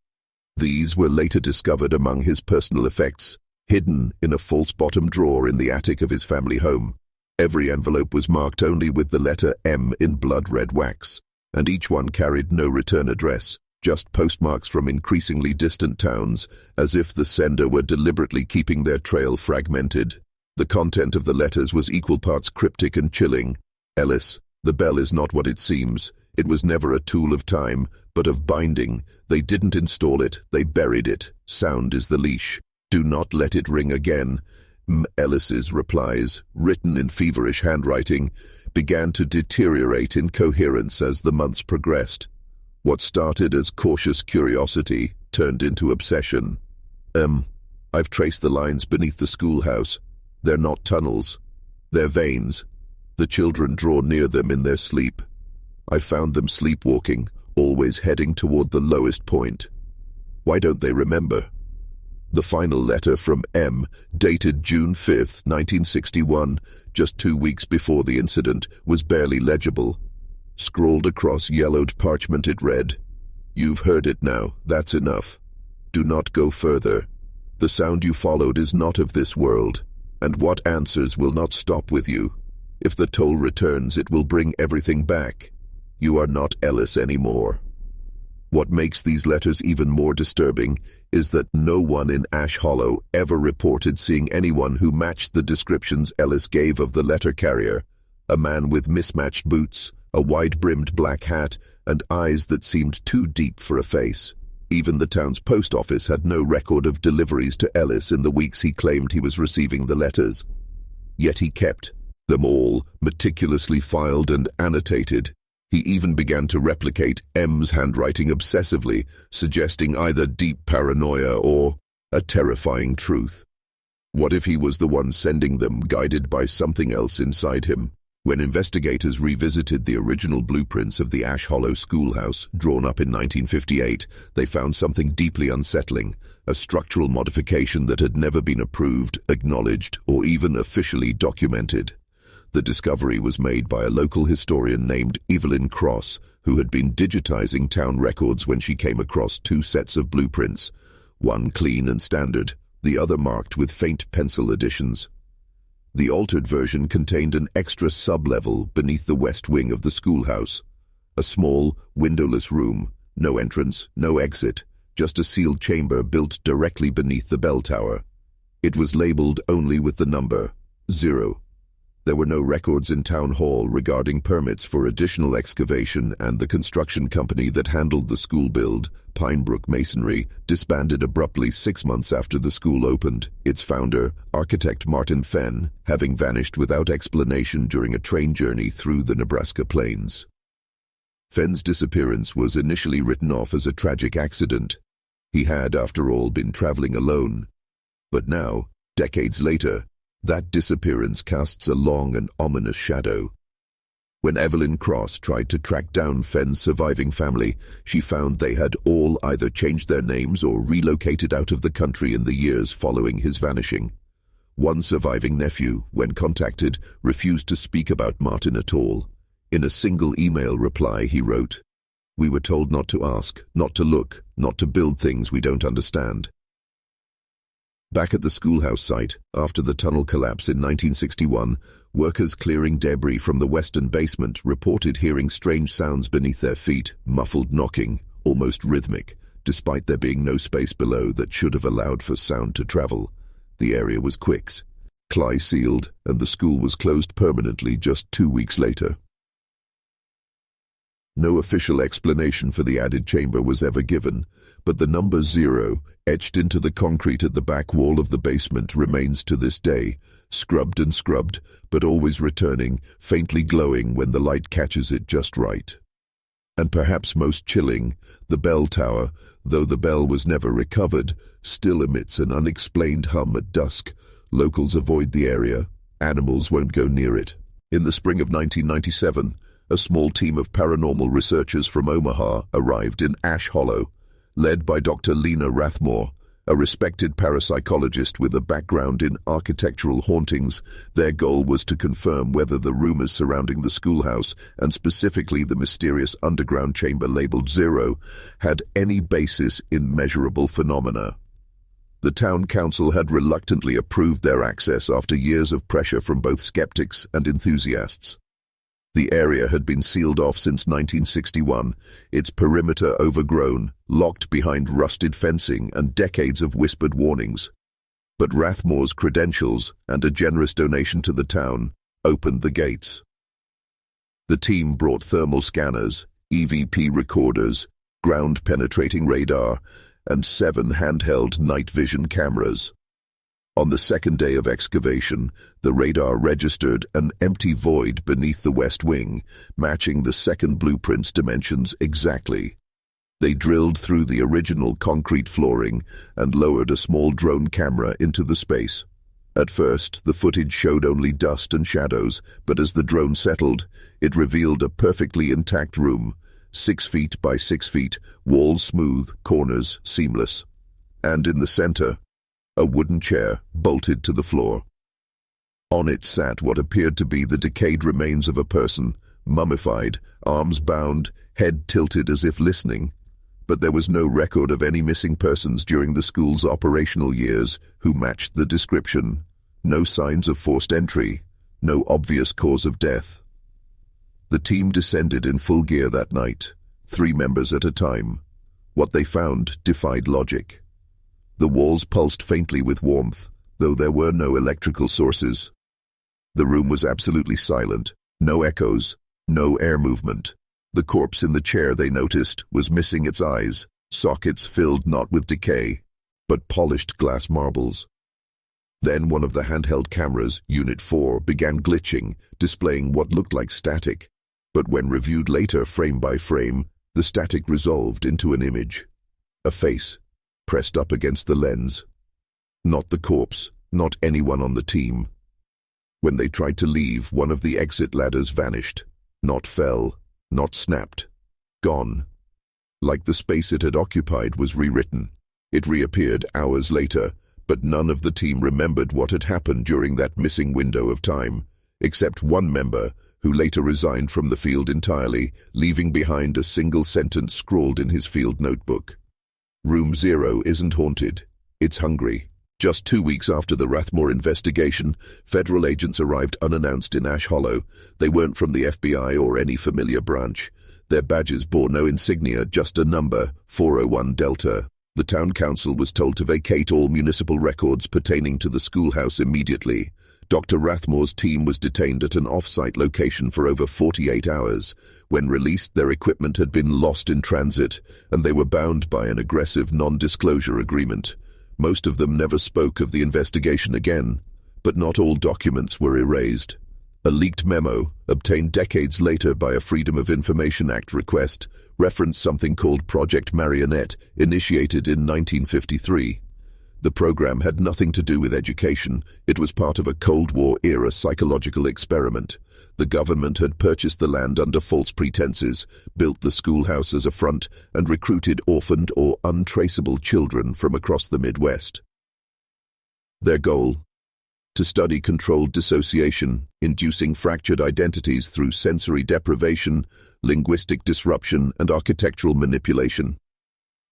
These were later discovered among his personal effects, hidden in a false bottom drawer in the attic of his family home. Every envelope was marked only with the letter M in blood-red wax, and each one carried no return address, just postmarks from increasingly distant towns, as if the sender were deliberately keeping their trail fragmented. The content of the letters was equal parts cryptic and chilling. Ellis, the bell is not what it seems. It was never a tool of time, but of binding. They didn't install it, they buried it. Sound is the leash. Do not let it ring again. Ellis's replies, written in feverish handwriting, began to deteriorate in coherence as the months progressed. What started as cautious curiosity turned into obsession. I've traced the lines beneath the schoolhouse. They're not tunnels. They're veins. The children draw near them in their sleep. I found them sleepwalking, always heading toward the lowest point. Why don't they remember? The final letter from M, dated June 5, 1961, just 2 weeks before the incident, was barely legible. Scrawled across yellowed parchment it read, "You've heard it now, that's enough. Do not go further. The sound you followed is not of this world, and what answers will not stop with you. If the toll returns, it will bring everything back. You are not Ellis anymore." What makes these letters even more disturbing is that no one in Ash Hollow ever reported seeing anyone who matched the descriptions Ellis gave of the letter carrier, a man with mismatched boots, a wide-brimmed black hat, and eyes that seemed too deep for a face. Even the town's post office had no record of deliveries to Ellis in the weeks he claimed he was receiving the letters. Yet he kept them all, meticulously filed and annotated. He even began to replicate M's handwriting obsessively, suggesting either deep paranoia or a terrifying truth. What if he was the one sending them, guided by something else inside him? When investigators revisited the original blueprints of the Ash Hollow schoolhouse, drawn up in 1958, they found something deeply unsettling, a structural modification that had never been approved, acknowledged, or even officially documented. The discovery was made by a local historian named Evelyn Cross, who had been digitizing town records when she came across 2 sets of blueprints, one clean and standard, the other marked with faint pencil additions. The altered version contained an extra sub-level beneath the west wing of the schoolhouse, a small, windowless room, no entrance, no exit, just a sealed chamber built directly beneath the bell tower. It was labeled only with the number 0. There were no records in Town Hall regarding permits for additional excavation, and the construction company that handled the school build, Pinebrook Masonry, disbanded abruptly 6 months after the school opened, its founder, architect Martin Fenn, having vanished without explanation during a train journey through the Nebraska plains. Fenn's disappearance was initially written off as a tragic accident. He had, after all, been traveling alone. But now, decades later, that disappearance casts a long and ominous shadow. When Evelyn Cross tried to track down Fenn's surviving family, she found they had all either changed their names or relocated out of the country in the years following his vanishing. One surviving nephew, when contacted, refused to speak about Martin at all. In a single email reply, he wrote, "We were told not to ask, not to look, not to build things we don't understand." Back at the schoolhouse site, after the tunnel collapse in 1961, workers clearing debris from the western basement reported hearing strange sounds beneath their feet, muffled knocking, almost rhythmic, despite there being no space below that should have allowed for sound to travel. The area was quicks, Cly sealed, and the school was closed permanently just 2 weeks later. No official explanation for the added chamber was ever given, but the number 0, etched into the concrete at the back wall of the basement, remains to this day, scrubbed and scrubbed, but always returning, faintly glowing when the light catches it just right. And perhaps most chilling, the bell tower, though the bell was never recovered, still emits an unexplained hum at dusk. Locals avoid the area. Animals won't go near it. In the spring of 1997, a small team of paranormal researchers from Omaha arrived in Ash Hollow, led by Dr. Lena Rathmore, a respected parapsychologist with a background in architectural hauntings. Their goal was to confirm whether the rumors surrounding the schoolhouse, and specifically the mysterious underground chamber labeled 0, had any basis in measurable phenomena. The town council had reluctantly approved their access after years of pressure from both skeptics and enthusiasts. The area had been sealed off since 1961, its perimeter overgrown, locked behind rusted fencing and decades of whispered warnings. But Rathmore's credentials and a generous donation to the town opened the gates. The team brought thermal scanners, EVP recorders, ground-penetrating radar, and 7 handheld night vision cameras. On the second day of excavation, the radar registered an empty void beneath the west wing, matching the second blueprint's dimensions exactly. They drilled through the original concrete flooring and lowered a small drone camera into the space. At first, the footage showed only dust and shadows, but as the drone settled, it revealed a perfectly intact room, 6 feet by 6 feet, walls smooth, corners seamless. And in the center, a wooden chair bolted to the floor. On it sat what appeared to be the decayed remains of a person, mummified, arms bound, head tilted as if listening. But there was no record of any missing persons during the school's operational years who matched the description. No signs of forced entry, no obvious cause of death. The team descended in full gear that night, 3 members at a time. What they found defied logic. The walls pulsed faintly with warmth, though there were no electrical sources. The room was absolutely silent, no echoes, no air movement. The corpse in the chair, they noticed, was missing its eyes, sockets filled not with decay, but polished glass marbles. Then one of the handheld cameras, Unit 4, began glitching, displaying what looked like static. But when reviewed later, frame by frame, the static resolved into an image. A face, pressed up against the lens. Not the corpse, not anyone on the team. When they tried to leave, one of the exit ladders vanished. Not fell, not snapped. Gone. Like the space it had occupied was rewritten. It reappeared hours later, but none of the team remembered what had happened during that missing window of time, except one member, who later resigned from the field entirely, leaving behind a single sentence scrawled in his field notebook. Room 0 isn't haunted. It's hungry. Just 2 weeks after the Rathmore investigation, federal agents arrived unannounced in Ash Hollow. They weren't from the FBI or any familiar branch. Their badges bore no insignia, just a number, 401 Delta. The town council was told to vacate all municipal records pertaining to the schoolhouse immediately. Dr. Rathmore's team was detained at an off-site location for over 48 hours. When released, their equipment had been lost in transit, and they were bound by an aggressive non-disclosure agreement. Most of them never spoke of the investigation again, but not all documents were erased. A leaked memo, obtained decades later by a Freedom of Information Act request, referenced something called Project Marionette, initiated in 1953. The program had nothing to do with education. It was part of a Cold War-era psychological experiment. The government had purchased the land under false pretenses, built the schoolhouse as a front, and recruited orphaned or untraceable children from across the Midwest. Their goal? To study controlled dissociation, inducing fractured identities through sensory deprivation, linguistic disruption, and architectural manipulation.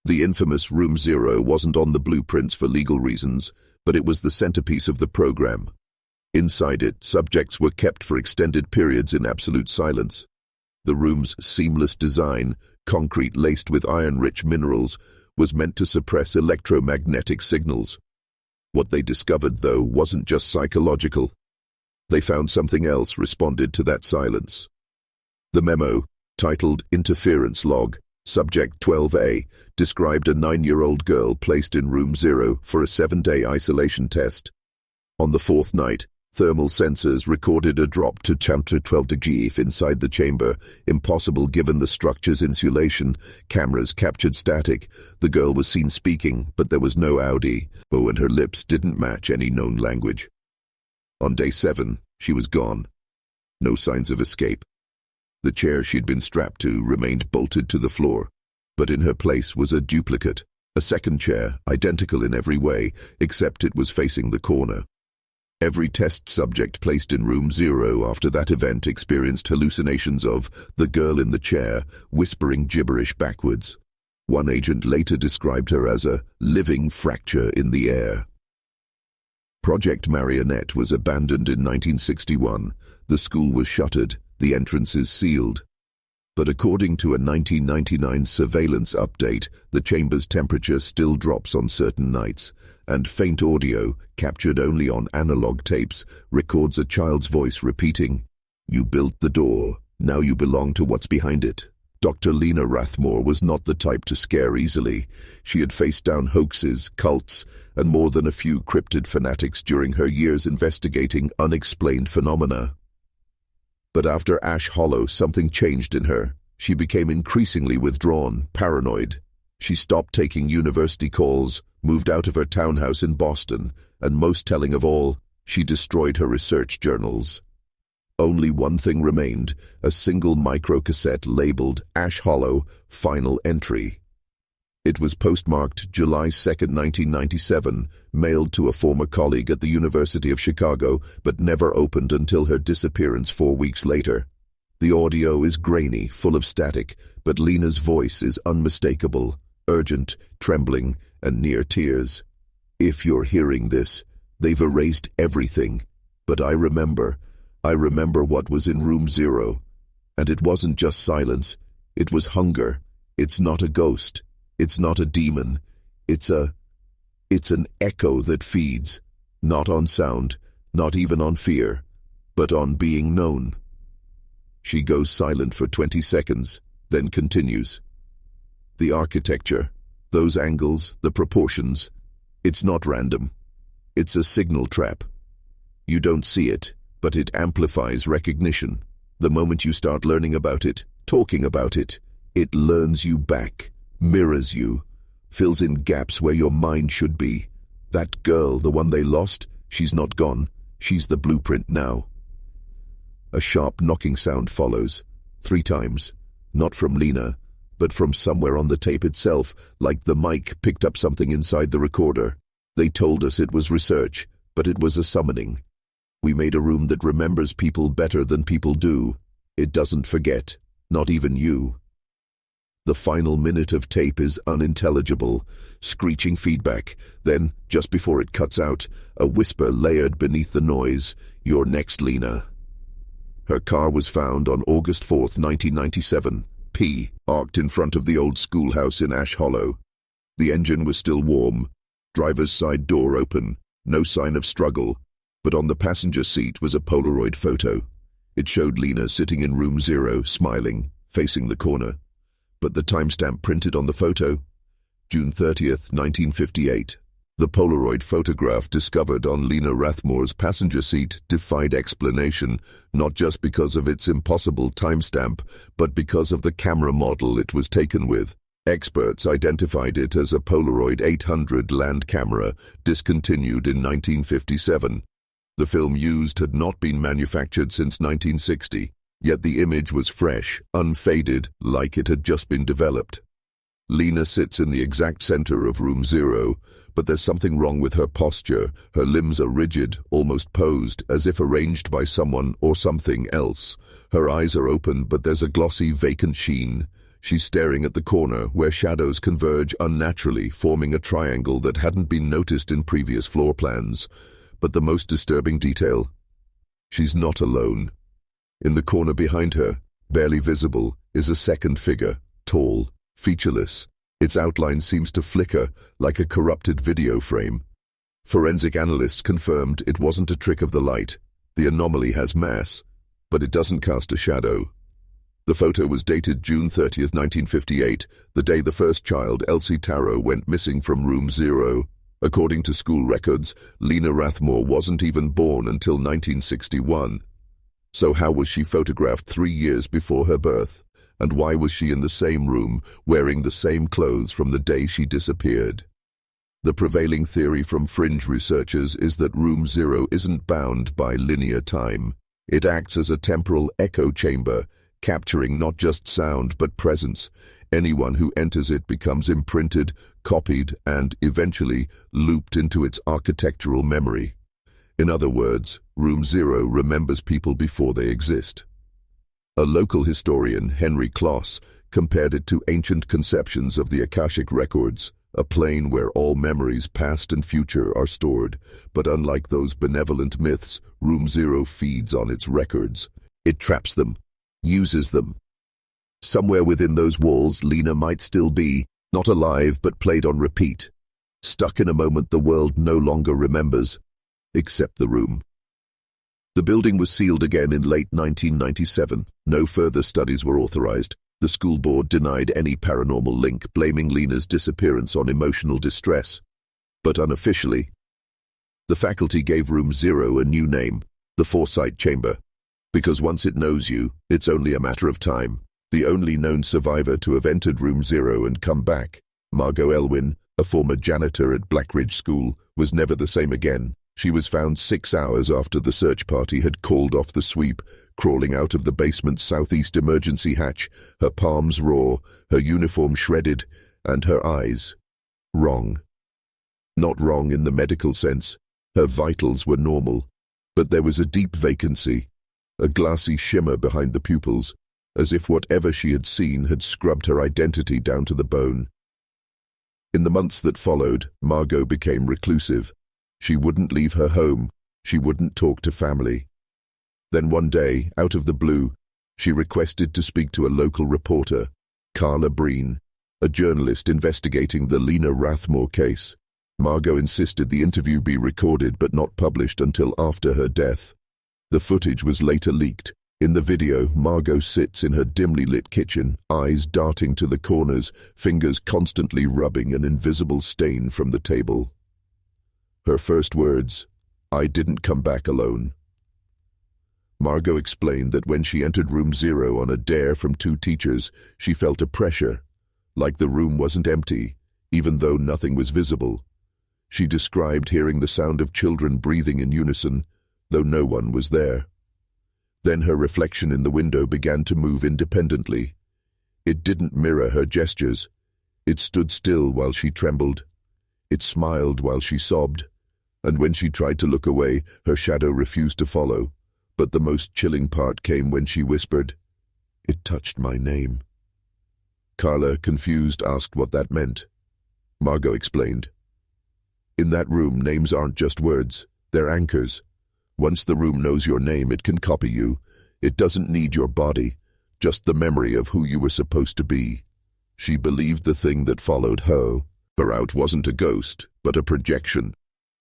The infamous Room Zero wasn't on the blueprints for legal reasons, but it was the centerpiece of the program. Inside it, subjects were kept for extended periods in absolute silence. The room's seamless design, concrete laced with iron-rich minerals, was meant to suppress electromagnetic signals. What they discovered, though, wasn't just psychological. They found something else responded to that silence. The memo, titled Interference Log, Subject 12A, described a 9-year-old girl placed in Room Zero for a 7-day isolation test. On the 4th night, thermal sensors recorded a drop to temperature 12 degrees inside the chamber, impossible given the structure's insulation. Cameras captured static. The girl was seen speaking, but there was no audio, and her lips didn't match any known language. On day 7, she was gone. No signs of escape. The chair she'd been strapped to remained bolted to the floor, but in her place was a duplicate, a second chair, identical in every way, except it was facing the corner. Every test subject placed in Room Zero after that event experienced hallucinations of the girl in the chair, whispering gibberish backwards. One agent later described her as a living fracture in the air. Project Marionette was abandoned in 1961. The school was shuttered, the entrances sealed. But according to a 1999 surveillance update, the chamber's temperature still drops on certain nights, and faint audio, captured only on analog tapes, records a child's voice repeating, "You built the door, now you belong to what's behind it." Dr. Lena Rathmore was not the type to scare easily. She had faced down hoaxes, cults, and more than a few cryptid fanatics during her years investigating unexplained phenomena. But after Ash Hollow, something changed in her. She became increasingly withdrawn, paranoid. She stopped taking university calls, moved out of her townhouse in Boston, and most telling of all, she destroyed her research journals. Only one thing remained, a single microcassette labeled Ash Hollow, Final Entry. It was postmarked July 2, 1997, mailed to a former colleague at the University of Chicago, but never opened until her disappearance 4 weeks later. The audio is grainy, full of static, but Lena's voice is unmistakable, urgent, trembling, and near tears. "If you're hearing this, they've erased everything, but I remember what was in Room Zero. And it wasn't just silence, it was hunger. It's not a ghost. It's not a demon. It's an echo that feeds, not on sound, not even on fear, but on being known." She goes silent for 20 seconds, then continues. "The architecture, those angles, the proportions, it's not random. It's a signal trap. You don't see it, but it amplifies recognition. The moment you start learning about it, talking about it, it learns you back. Mirrors you, fills in gaps where your mind should be. That girl, the one they lost, she's not gone. She's the blueprint now." A sharp knocking sound follows, 3 times, not from Lena, but from somewhere on the tape itself, like the mic picked up something inside the recorder. "They told us it was research, but it was a summoning. We made a room that remembers people better than people do. It doesn't forget, not even you." The final minute of tape is unintelligible, screeching feedback. Then, just before it cuts out, a whisper layered beneath the noise, "You're next, Lena." Her car was found on August 4, 1997, parked in front of the old schoolhouse in Ash Hollow. The engine was still warm, driver's side door open, no sign of struggle, but on the passenger seat was a Polaroid photo. It showed Lena sitting in room 0, smiling, facing the corner. But the timestamp printed on the photo? June 30th, 1958. The Polaroid photograph discovered on Lena Rathmore's passenger seat defied explanation, not just because of its impossible timestamp, but because of the camera model it was taken with. Experts identified it as a Polaroid 800 land camera, discontinued in 1957. The film used had not been manufactured since 1960, yet the image was fresh, unfaded, like it had just been developed. Lena sits in the exact center of room 0, but there's something wrong with her posture. Her limbs are rigid, almost posed, as if arranged by someone or something else. Her eyes are open, but there's a glossy, vacant sheen. She's staring at the corner, where shadows converge unnaturally, forming a triangle that hadn't been noticed in previous floor plans. But the most disturbing detail: she's not alone. In the corner behind her, barely visible, is a second figure, tall, featureless. Its outline seems to flicker, like a corrupted video frame. Forensic analysts confirmed it wasn't a trick of the light. The anomaly has mass, but it doesn't cast a shadow. The photo was dated June 30th, 1958, the day the first child, Elsie Tarot, went missing from room 0. According to school records, Lena Rathmore wasn't even born until 1961. So how was she photographed 3 years before her birth? And why was she in the same room, wearing the same clothes from the day she disappeared? The prevailing theory from fringe researchers is that room 0 isn't bound by linear time. It acts as a temporal echo chamber, capturing not just sound but presence. Anyone who enters it becomes imprinted, copied, and, eventually, looped into its architectural memory. In other words, room 0 remembers people before they exist. A local historian, Henry Kloss, compared it to ancient conceptions of the Akashic records, a plane where all memories, past and future, are stored. But unlike those benevolent myths, room 0 feeds on its records. It traps them, uses them. Somewhere within those walls, Lena might still be, not alive but played on repeat, stuck in a moment the world no longer remembers, except the room. The building was sealed again in late 1997. No further studies were authorized. The school board denied any paranormal link, blaming Lena's disappearance on emotional distress. But unofficially, the faculty gave room 0 a new name, the Foresight Chamber. Because once it knows you, it's only a matter of time. The only known survivor to have entered room 0 and come back, Margot Elwyn, a former janitor at Blackridge School, was never the same again. She was found 6 hours after the search party had called off the sweep, crawling out of the basement's southeast emergency hatch, her palms raw, her uniform shredded, and her eyes wrong. Not wrong in the medical sense. Her vitals were normal, but there was a deep vacancy, a glassy shimmer behind the pupils, as if whatever she had seen had scrubbed her identity down to the bone. In the months that followed, Margot became reclusive. She wouldn't leave her home. She wouldn't talk to family. Then one day, out of the blue, she requested to speak to a local reporter, Carla Breen, a journalist investigating the Lena Rathmore case. Margot insisted the interview be recorded but not published until after her death. The footage was later leaked. In the video, Margot sits in her dimly lit kitchen, eyes darting to the corners, fingers constantly rubbing an invisible stain from the table. Her first words, "I didn't come back alone." Margot explained that when she entered room 0 on a dare from 2 teachers, she felt a pressure, like the room wasn't empty, even though nothing was visible. She described hearing the sound of children breathing in unison, though no one was there. Then her reflection in the window began to move independently. It didn't mirror her gestures. It stood still while she trembled. It smiled while she sobbed. And when she tried to look away, her shadow refused to follow. But the most chilling part came when she whispered, "It touched my name." Carla, confused, asked what that meant. Margot explained. In that room, names aren't just words, they're anchors. Once the room knows your name, it can copy you. It doesn't need your body, just the memory of who you were supposed to be. She believed the thing that followed her Barout wasn't a ghost, but a projection,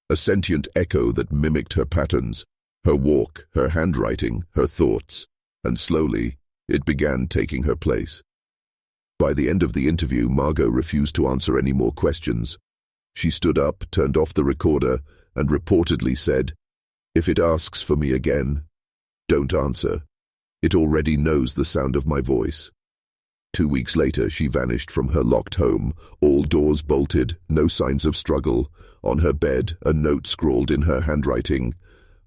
a sentient echo that mimicked her patterns, her walk, her handwriting, her thoughts, and slowly, it began taking her place. By the end of the interview, Margot refused to answer any more questions. She stood up, turned off the recorder, and reportedly said, "If it asks for me again, don't answer. It already knows the sound of my voice." 2 weeks later, she vanished from her locked home, all doors bolted, no signs of struggle. On her bed, a note scrawled in her handwriting,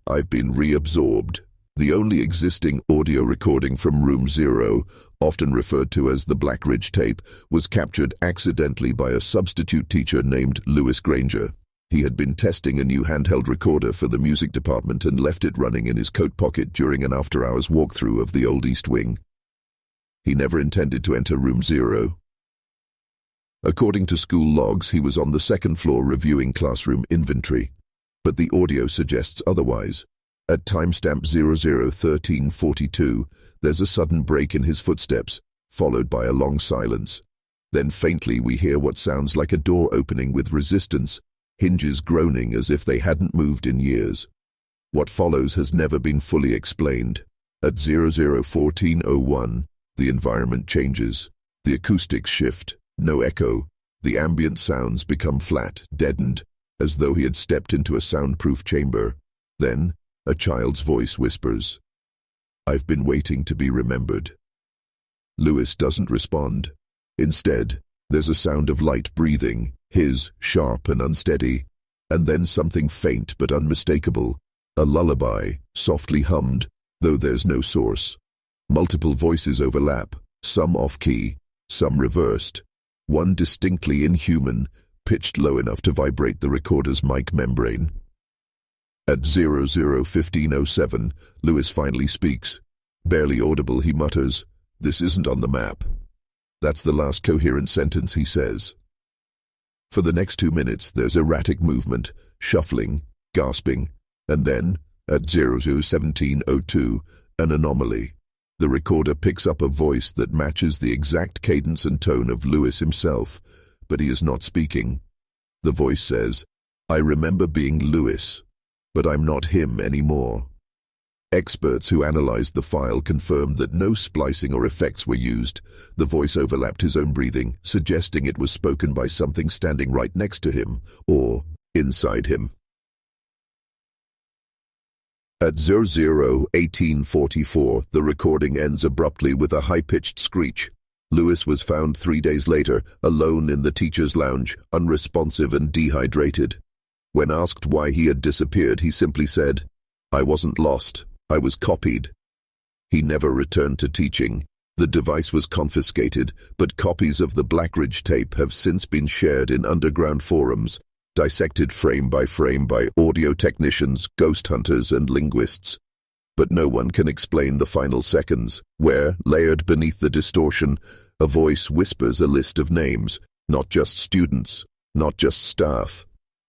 "I've been reabsorbed." The only existing audio recording from Room 0, often referred to as the Blackridge tape, was captured accidentally by a substitute teacher named Lewis Granger. He had been testing a new handheld recorder for the music department and left it running in his coat pocket during an after-hours walkthrough of the old East Wing. He never intended to enter Room 0. According to school logs, he was on the second floor reviewing classroom inventory, but the audio suggests otherwise. At timestamp 00:13:42, there's a sudden break in his footsteps, followed by a long silence. Then faintly we hear what sounds like a door opening with resistance, hinges groaning as if they hadn't moved in years. What follows has never been fully explained. At 00:14:01, the environment changes. The acoustics shift, no echo. The ambient sounds become flat, deadened, as though he had stepped into a soundproof chamber. Then, a child's voice whispers, "I've been waiting to be remembered." Lewis doesn't respond. Instead, there's a sound of light breathing, his sharp and unsteady, and then something faint but unmistakable, a lullaby, softly hummed, though there's no source. Multiple voices overlap, some off-key, some reversed, one distinctly inhuman, pitched low enough to vibrate the recorder's mic membrane. At 00:15:07, Lewis finally speaks. Barely audible, he mutters, "This isn't on the map." That's the last coherent sentence he says. For the next 2 minutes, there's erratic movement, shuffling, gasping, and then, at 00:17:02, an anomaly. The recorder picks up a voice that matches the exact cadence and tone of Lewis himself, but he is not speaking. The voice says, "I remember being Lewis, but I'm not him anymore." Experts who analyzed the file confirmed that no splicing or effects were used. The voice overlapped his own breathing, suggesting it was spoken by something standing right next to him, or inside him. At 00:18:44, the recording ends abruptly with a high-pitched screech. Lewis was found 3 days later, alone in the teacher's lounge, unresponsive and dehydrated. When asked why he had disappeared, he simply said, "I wasn't lost, I was copied." He never returned to teaching. The device was confiscated, but copies of the Blackridge tape have since been shared in underground forums, dissected frame by audio technicians, ghost hunters, and linguists. But no one can explain the final seconds, where, layered beneath the distortion, a voice whispers a list of names, not just students, not just staff,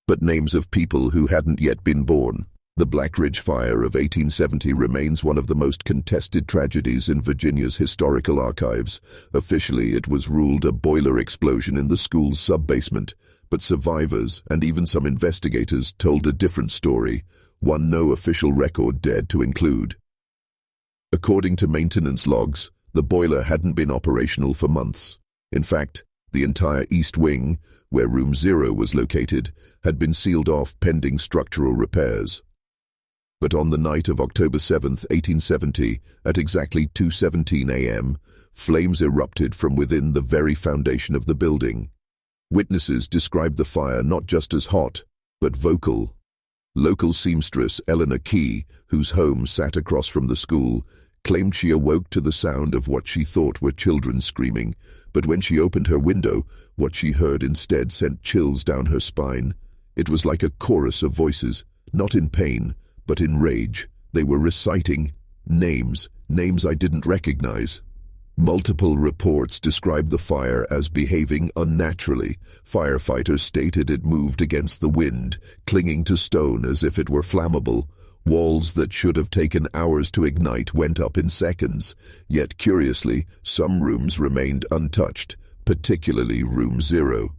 but names of people who hadn't yet been born. The Blackridge Fire of 1870 remains one of the most contested tragedies in Virginia's historical archives. Officially, it was ruled a boiler explosion in the school's sub-basement, but survivors and even some investigators told a different story, one no official record dared to include. According to maintenance logs, the boiler hadn't been operational for months. In fact, the entire East Wing, where Room 0 was located, had been sealed off pending structural repairs. But on the night of October 7, 1870, at exactly 2:17 a.m., flames erupted from within the very foundation of the building. Witnesses described the fire not just as hot, but vocal. Local seamstress Eleanor Key, whose home sat across from the school, claimed she awoke to the sound of what she thought were children screaming, but when she opened her window, what she heard instead sent chills down her spine. It was like a chorus of voices, not in pain, but in rage. They were reciting names I didn't recognize. Multiple reports described the fire as behaving unnaturally. Firefighters stated it moved against the wind, clinging to stone as if it were flammable. Walls that should have taken hours to ignite went up in seconds. Yet curiously, some rooms remained untouched, particularly Room 0.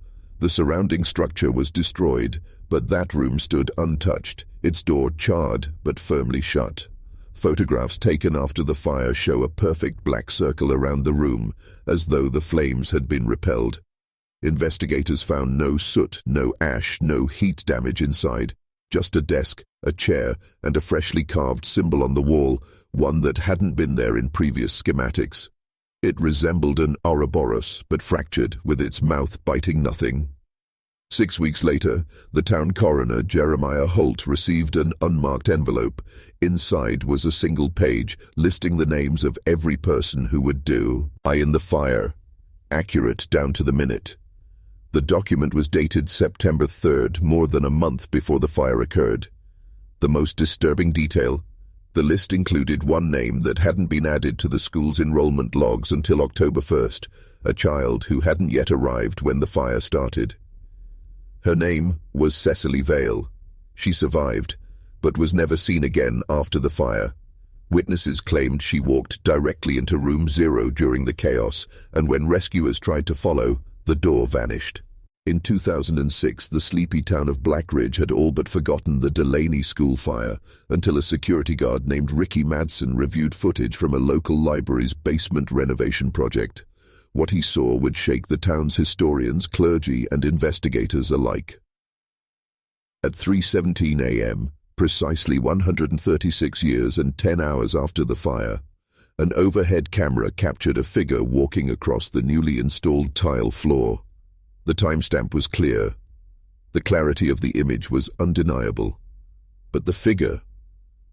The surrounding structure was destroyed, but that room stood untouched, its door charred but firmly shut. Photographs taken after the fire show a perfect black circle around the room, as though the flames had been repelled. Investigators found no soot, no ash, no heat damage inside, just a desk, a chair, and a freshly carved symbol on the wall, one that hadn't been there in previous schematics. It resembled an Ouroboros, but fractured, with its mouth biting nothing. 6 weeks later, the town coroner, Jeremiah Holt, received an unmarked envelope. Inside was a single page, listing the names of every person who would die in the fire, accurate down to the minute. The document was dated September 3rd, more than a month before the fire occurred. The most disturbing detail: the list included one name that hadn't been added to the school's enrollment logs until October 1st, a child who hadn't yet arrived when the fire started. Her name was Cecily Vale. She survived, but was never seen again after the fire. Witnesses claimed she walked directly into room 0 during the chaos, and when rescuers tried to follow, the door vanished. In 2006, the sleepy town of Blackridge had all but forgotten the Delaney school fire until a security guard named Ricky Madsen reviewed footage from a local library's basement renovation project. What he saw would shake the town's historians, clergy, and investigators alike. At 3:17 a.m., precisely 136 years and 10 hours after the fire, an overhead camera captured a figure walking across the newly installed tile floor. The timestamp was clear. The clarity of the image was undeniable. But the figure,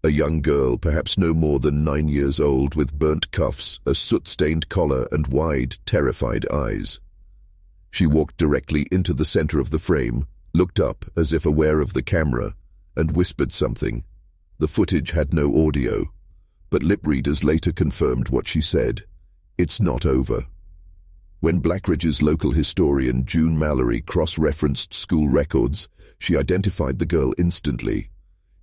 a young girl, perhaps no more than 9 years old, with burnt cuffs, a soot-stained collar, and wide, terrified eyes. She walked directly into the center of the frame, looked up as if aware of the camera, and whispered something. The footage had no audio, but lip readers later confirmed what she said. "It's not over." When Blackridge's local historian June Mallory cross-referenced school records, she identified the girl instantly.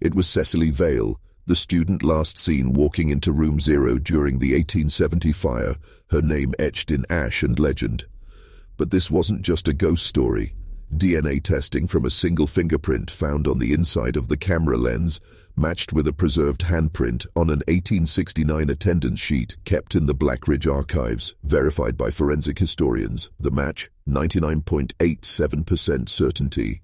It was Cecily Vale, the student last seen walking into room 0 during the 1870 fire, her name etched in ash and legend. But this wasn't just a ghost story. DNA testing from a single fingerprint found on the inside of the camera lens matched with a preserved handprint on an 1869 attendance sheet kept in the Blackridge archives, verified by forensic historians. The match, 99.87% certainty.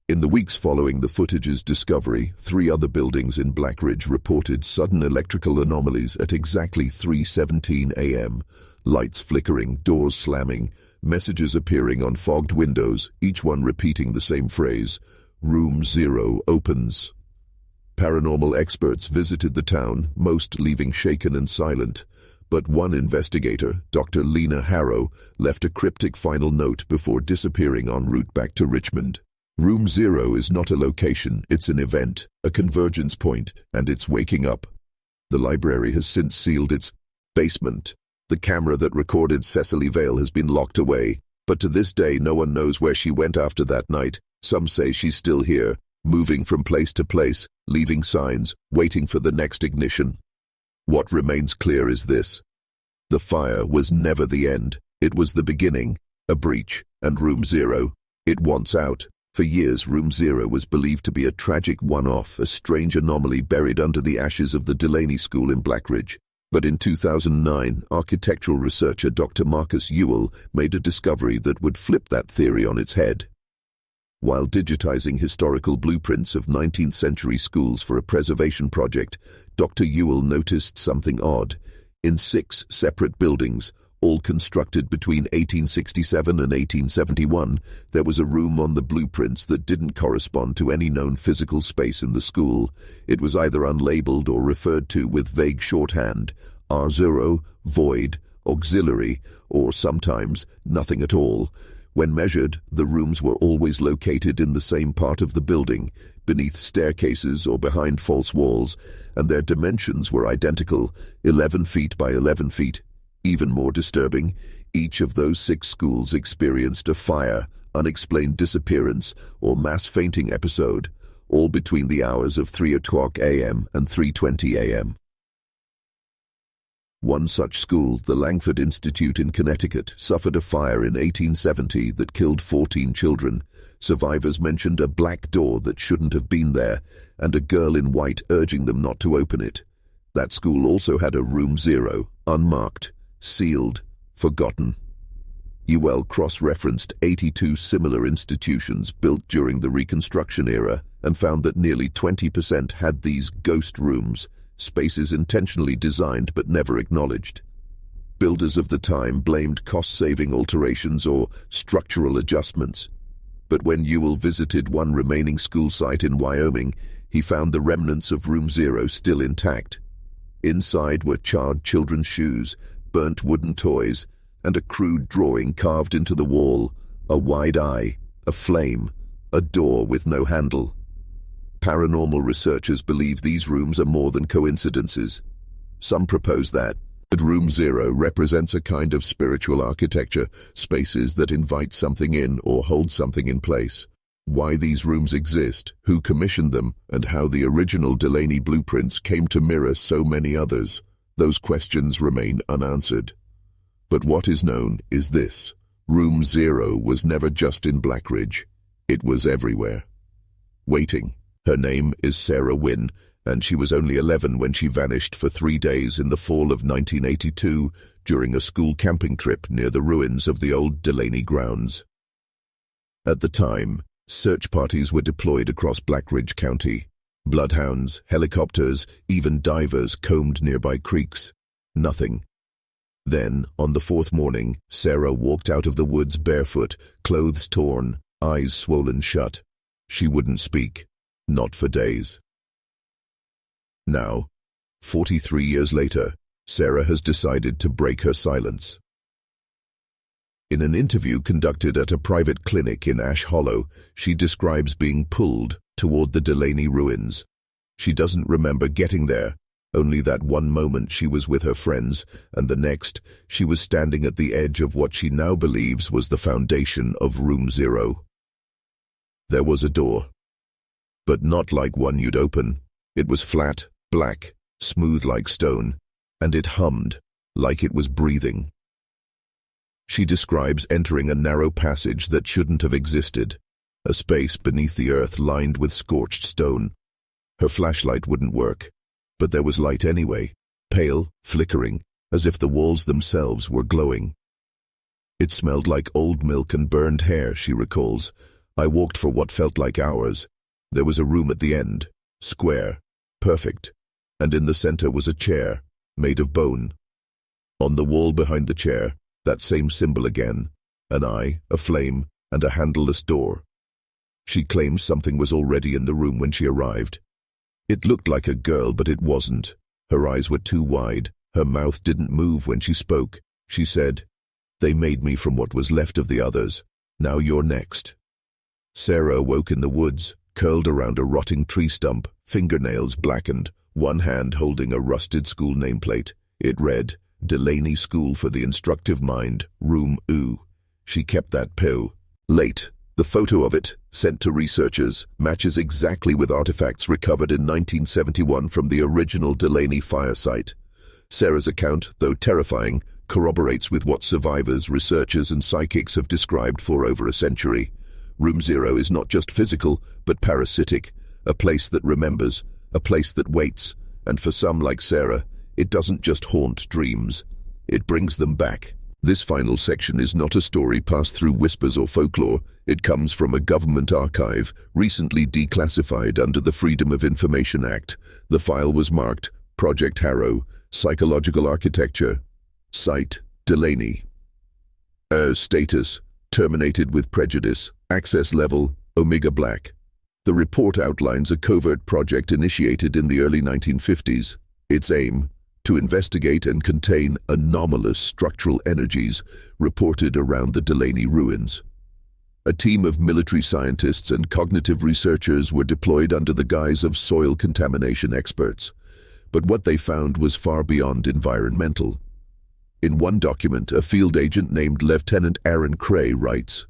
In the weeks following the footage's discovery, 3 other buildings in Blackridge reported sudden electrical anomalies at exactly 3:17 a.m. Lights flickering, doors slamming, messages appearing on fogged windows, each one repeating the same phrase, "Room 0 opens." Paranormal experts visited the town, most leaving shaken and silent, but one investigator, Dr. Lena Harrow, left a cryptic final note before disappearing en route back to Richmond. Room 0 is not a location, it's an event, a convergence point, and it's waking up. The library has since sealed its basement. The camera that recorded Cecily Vale has been locked away, but to this day no one knows where she went after that night. Some say she's still here, moving from place to place, leaving signs, waiting for the next ignition. What remains clear is this: the fire was never the end. It was the beginning, a breach, and room 0, it wants out. For years, room 0 was believed to be a tragic one-off, a strange anomaly buried under the ashes of the Delaney School in Blackridge. But in 2009, architectural researcher Dr. Marcus Ewell made a discovery that would flip that theory on its head. While digitizing historical blueprints of 19th century schools for a preservation project, Dr. Ewell noticed something odd. In 6 separate buildings, all constructed between 1867 and 1871, there was a room on the blueprints that didn't correspond to any known physical space in the school. It was either unlabeled or referred to with vague shorthand, R0, void, auxiliary, or sometimes nothing at all. When measured, the rooms were always located in the same part of the building, beneath staircases or behind false walls, and their dimensions were identical, 11 feet by 11 feet. Even more disturbing, each of those 6 schools experienced a fire, unexplained disappearance, or mass fainting episode, all between the hours of 3 o'clock a.m. and 3:20 a.m. One such school, the Langford Institute in Connecticut, suffered a fire in 1870 that killed 14 children. Survivors mentioned a black door that shouldn't have been there, and a girl in white urging them not to open it. That school also had a Room 0, unmarked, sealed, forgotten. UL cross-referenced 82 similar institutions built during the Reconstruction era and found that nearly 20% had these ghost rooms, spaces intentionally designed but never acknowledged. Builders of the time blamed cost-saving alterations or structural adjustments. But when Ewell visited one remaining school site in Wyoming, he found the remnants of Room 0 still intact. Inside were charred children's shoes, burnt wooden toys, and a crude drawing carved into the wall, a wide eye, a flame, a door with no handle. Paranormal researchers believe these rooms are more than coincidences. Some propose that Room 0 represents a kind of spiritual architecture, spaces that invite something in or hold something in place. Why these rooms exist, who commissioned them, and how the original Delaney blueprints came to mirror so many others, those questions remain unanswered. But what is known is this: Room 0 was never just in Blackridge. It was everywhere. Waiting. Her name is Sarah Wynne, and she was only 11 when she vanished for 3 days in the fall of 1982 during a school camping trip near the ruins of the old Delaney grounds. At the time, search parties were deployed across Blackridge County. Bloodhounds, helicopters, even divers combed nearby creeks. Nothing. Then, on the 4th morning, Sarah walked out of the woods barefoot, clothes torn, eyes swollen shut. She wouldn't speak. Not for days. Now, 43 years later, Sarah has decided to break her silence. In an interview conducted at a private clinic in Ash Hollow, she describes being pulled toward the Delaney ruins. She doesn't remember getting there, only that one moment she was with her friends, and the next, she was standing at the edge of what she now believes was the foundation of Room 0. There was a door. But not like one you'd open. It was flat, black, smooth like stone, and it hummed, like it was breathing. She describes entering a narrow passage that shouldn't have existed, a space beneath the earth lined with scorched stone. Her flashlight wouldn't work, but there was light anyway, pale, flickering, as if the walls themselves were glowing. It smelled like old milk and burned hair, she recalls. I walked for what felt like hours. There was a room at the end, square, perfect, and in the center was a chair, made of bone. On the wall behind the chair, that same symbol again, an eye, a flame, and a handleless door. She claims something was already in the room when she arrived. It looked like a girl, but it wasn't. Her eyes were too wide, her mouth didn't move when she spoke. She said, "They made me from what was left of the others. Now you're next." Sarah awoke in the woods, curled around a rotting tree stump, fingernails blackened, one hand holding a rusted school nameplate. It read, Delaney School for the Instructive Mind, Room U. She kept that PO. Late. The photo of it, sent to researchers, matches exactly with artifacts recovered in 1971 from the original Delaney fire site. Sarah's account, though terrifying, corroborates with what survivors, researchers, and psychics have described for over a century. Room 0 is not just physical, but parasitic, a place that remembers, a place that waits, and for some like Sarah, it doesn't just haunt dreams, it brings them back. This final section is not a story passed through whispers or folklore. It comes from a government archive, recently declassified under the Freedom of Information Act. The file was marked Project Harrow, Psychological Architecture, Site, Delaney. Status, terminated with prejudice, access level, Omega Black. The report outlines a covert project initiated in the early 1950s. Its aim, to investigate and contain anomalous structural energies reported around the Delaney ruins. A team of military scientists and cognitive researchers were deployed under the guise of soil contamination experts, but what they found was far beyond environmental. In one document, a field agent named Lieutenant Aaron Cray writes,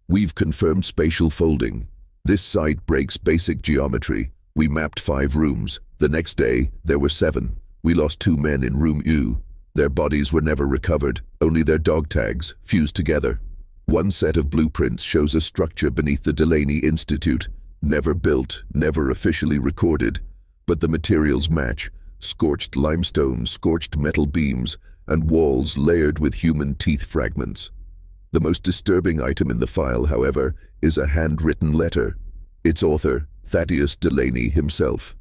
"We've confirmed spatial folding. This site breaks basic geometry. We mapped 5 rooms. The next day, there were 7. We lost 2 men in Room U. Their bodies were never recovered, only their dog tags, fused together. One set of blueprints shows a structure beneath the Delaney Institute, never built, never officially recorded, but the materials match: scorched limestone, scorched metal beams, and walls layered with human teeth fragments. The most disturbing item in the file, however, is a handwritten letter. Its author, Thaddeus Delaney himself.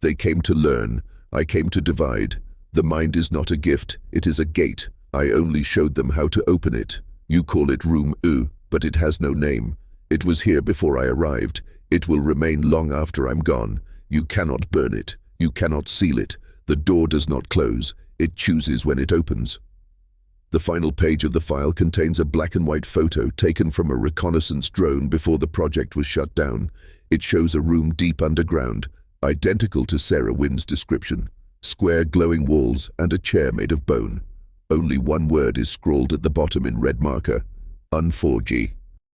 They came to learn, I came to divide. The mind is not a gift, it is a gate. I only showed them how to open it. You call it Room U, but it has no name. It was here before I arrived. It will remain long after I'm gone. You cannot burn it. You cannot seal it. The door does not close. It chooses when it opens. The final page of the file contains a black and white photo taken from a reconnaissance drone before the project was shut down. It shows a room deep underground, identical to Sarah Wynn's description. Square glowing walls and a chair made of bone. Only one word is scrawled at the bottom in red marker: Unforgy.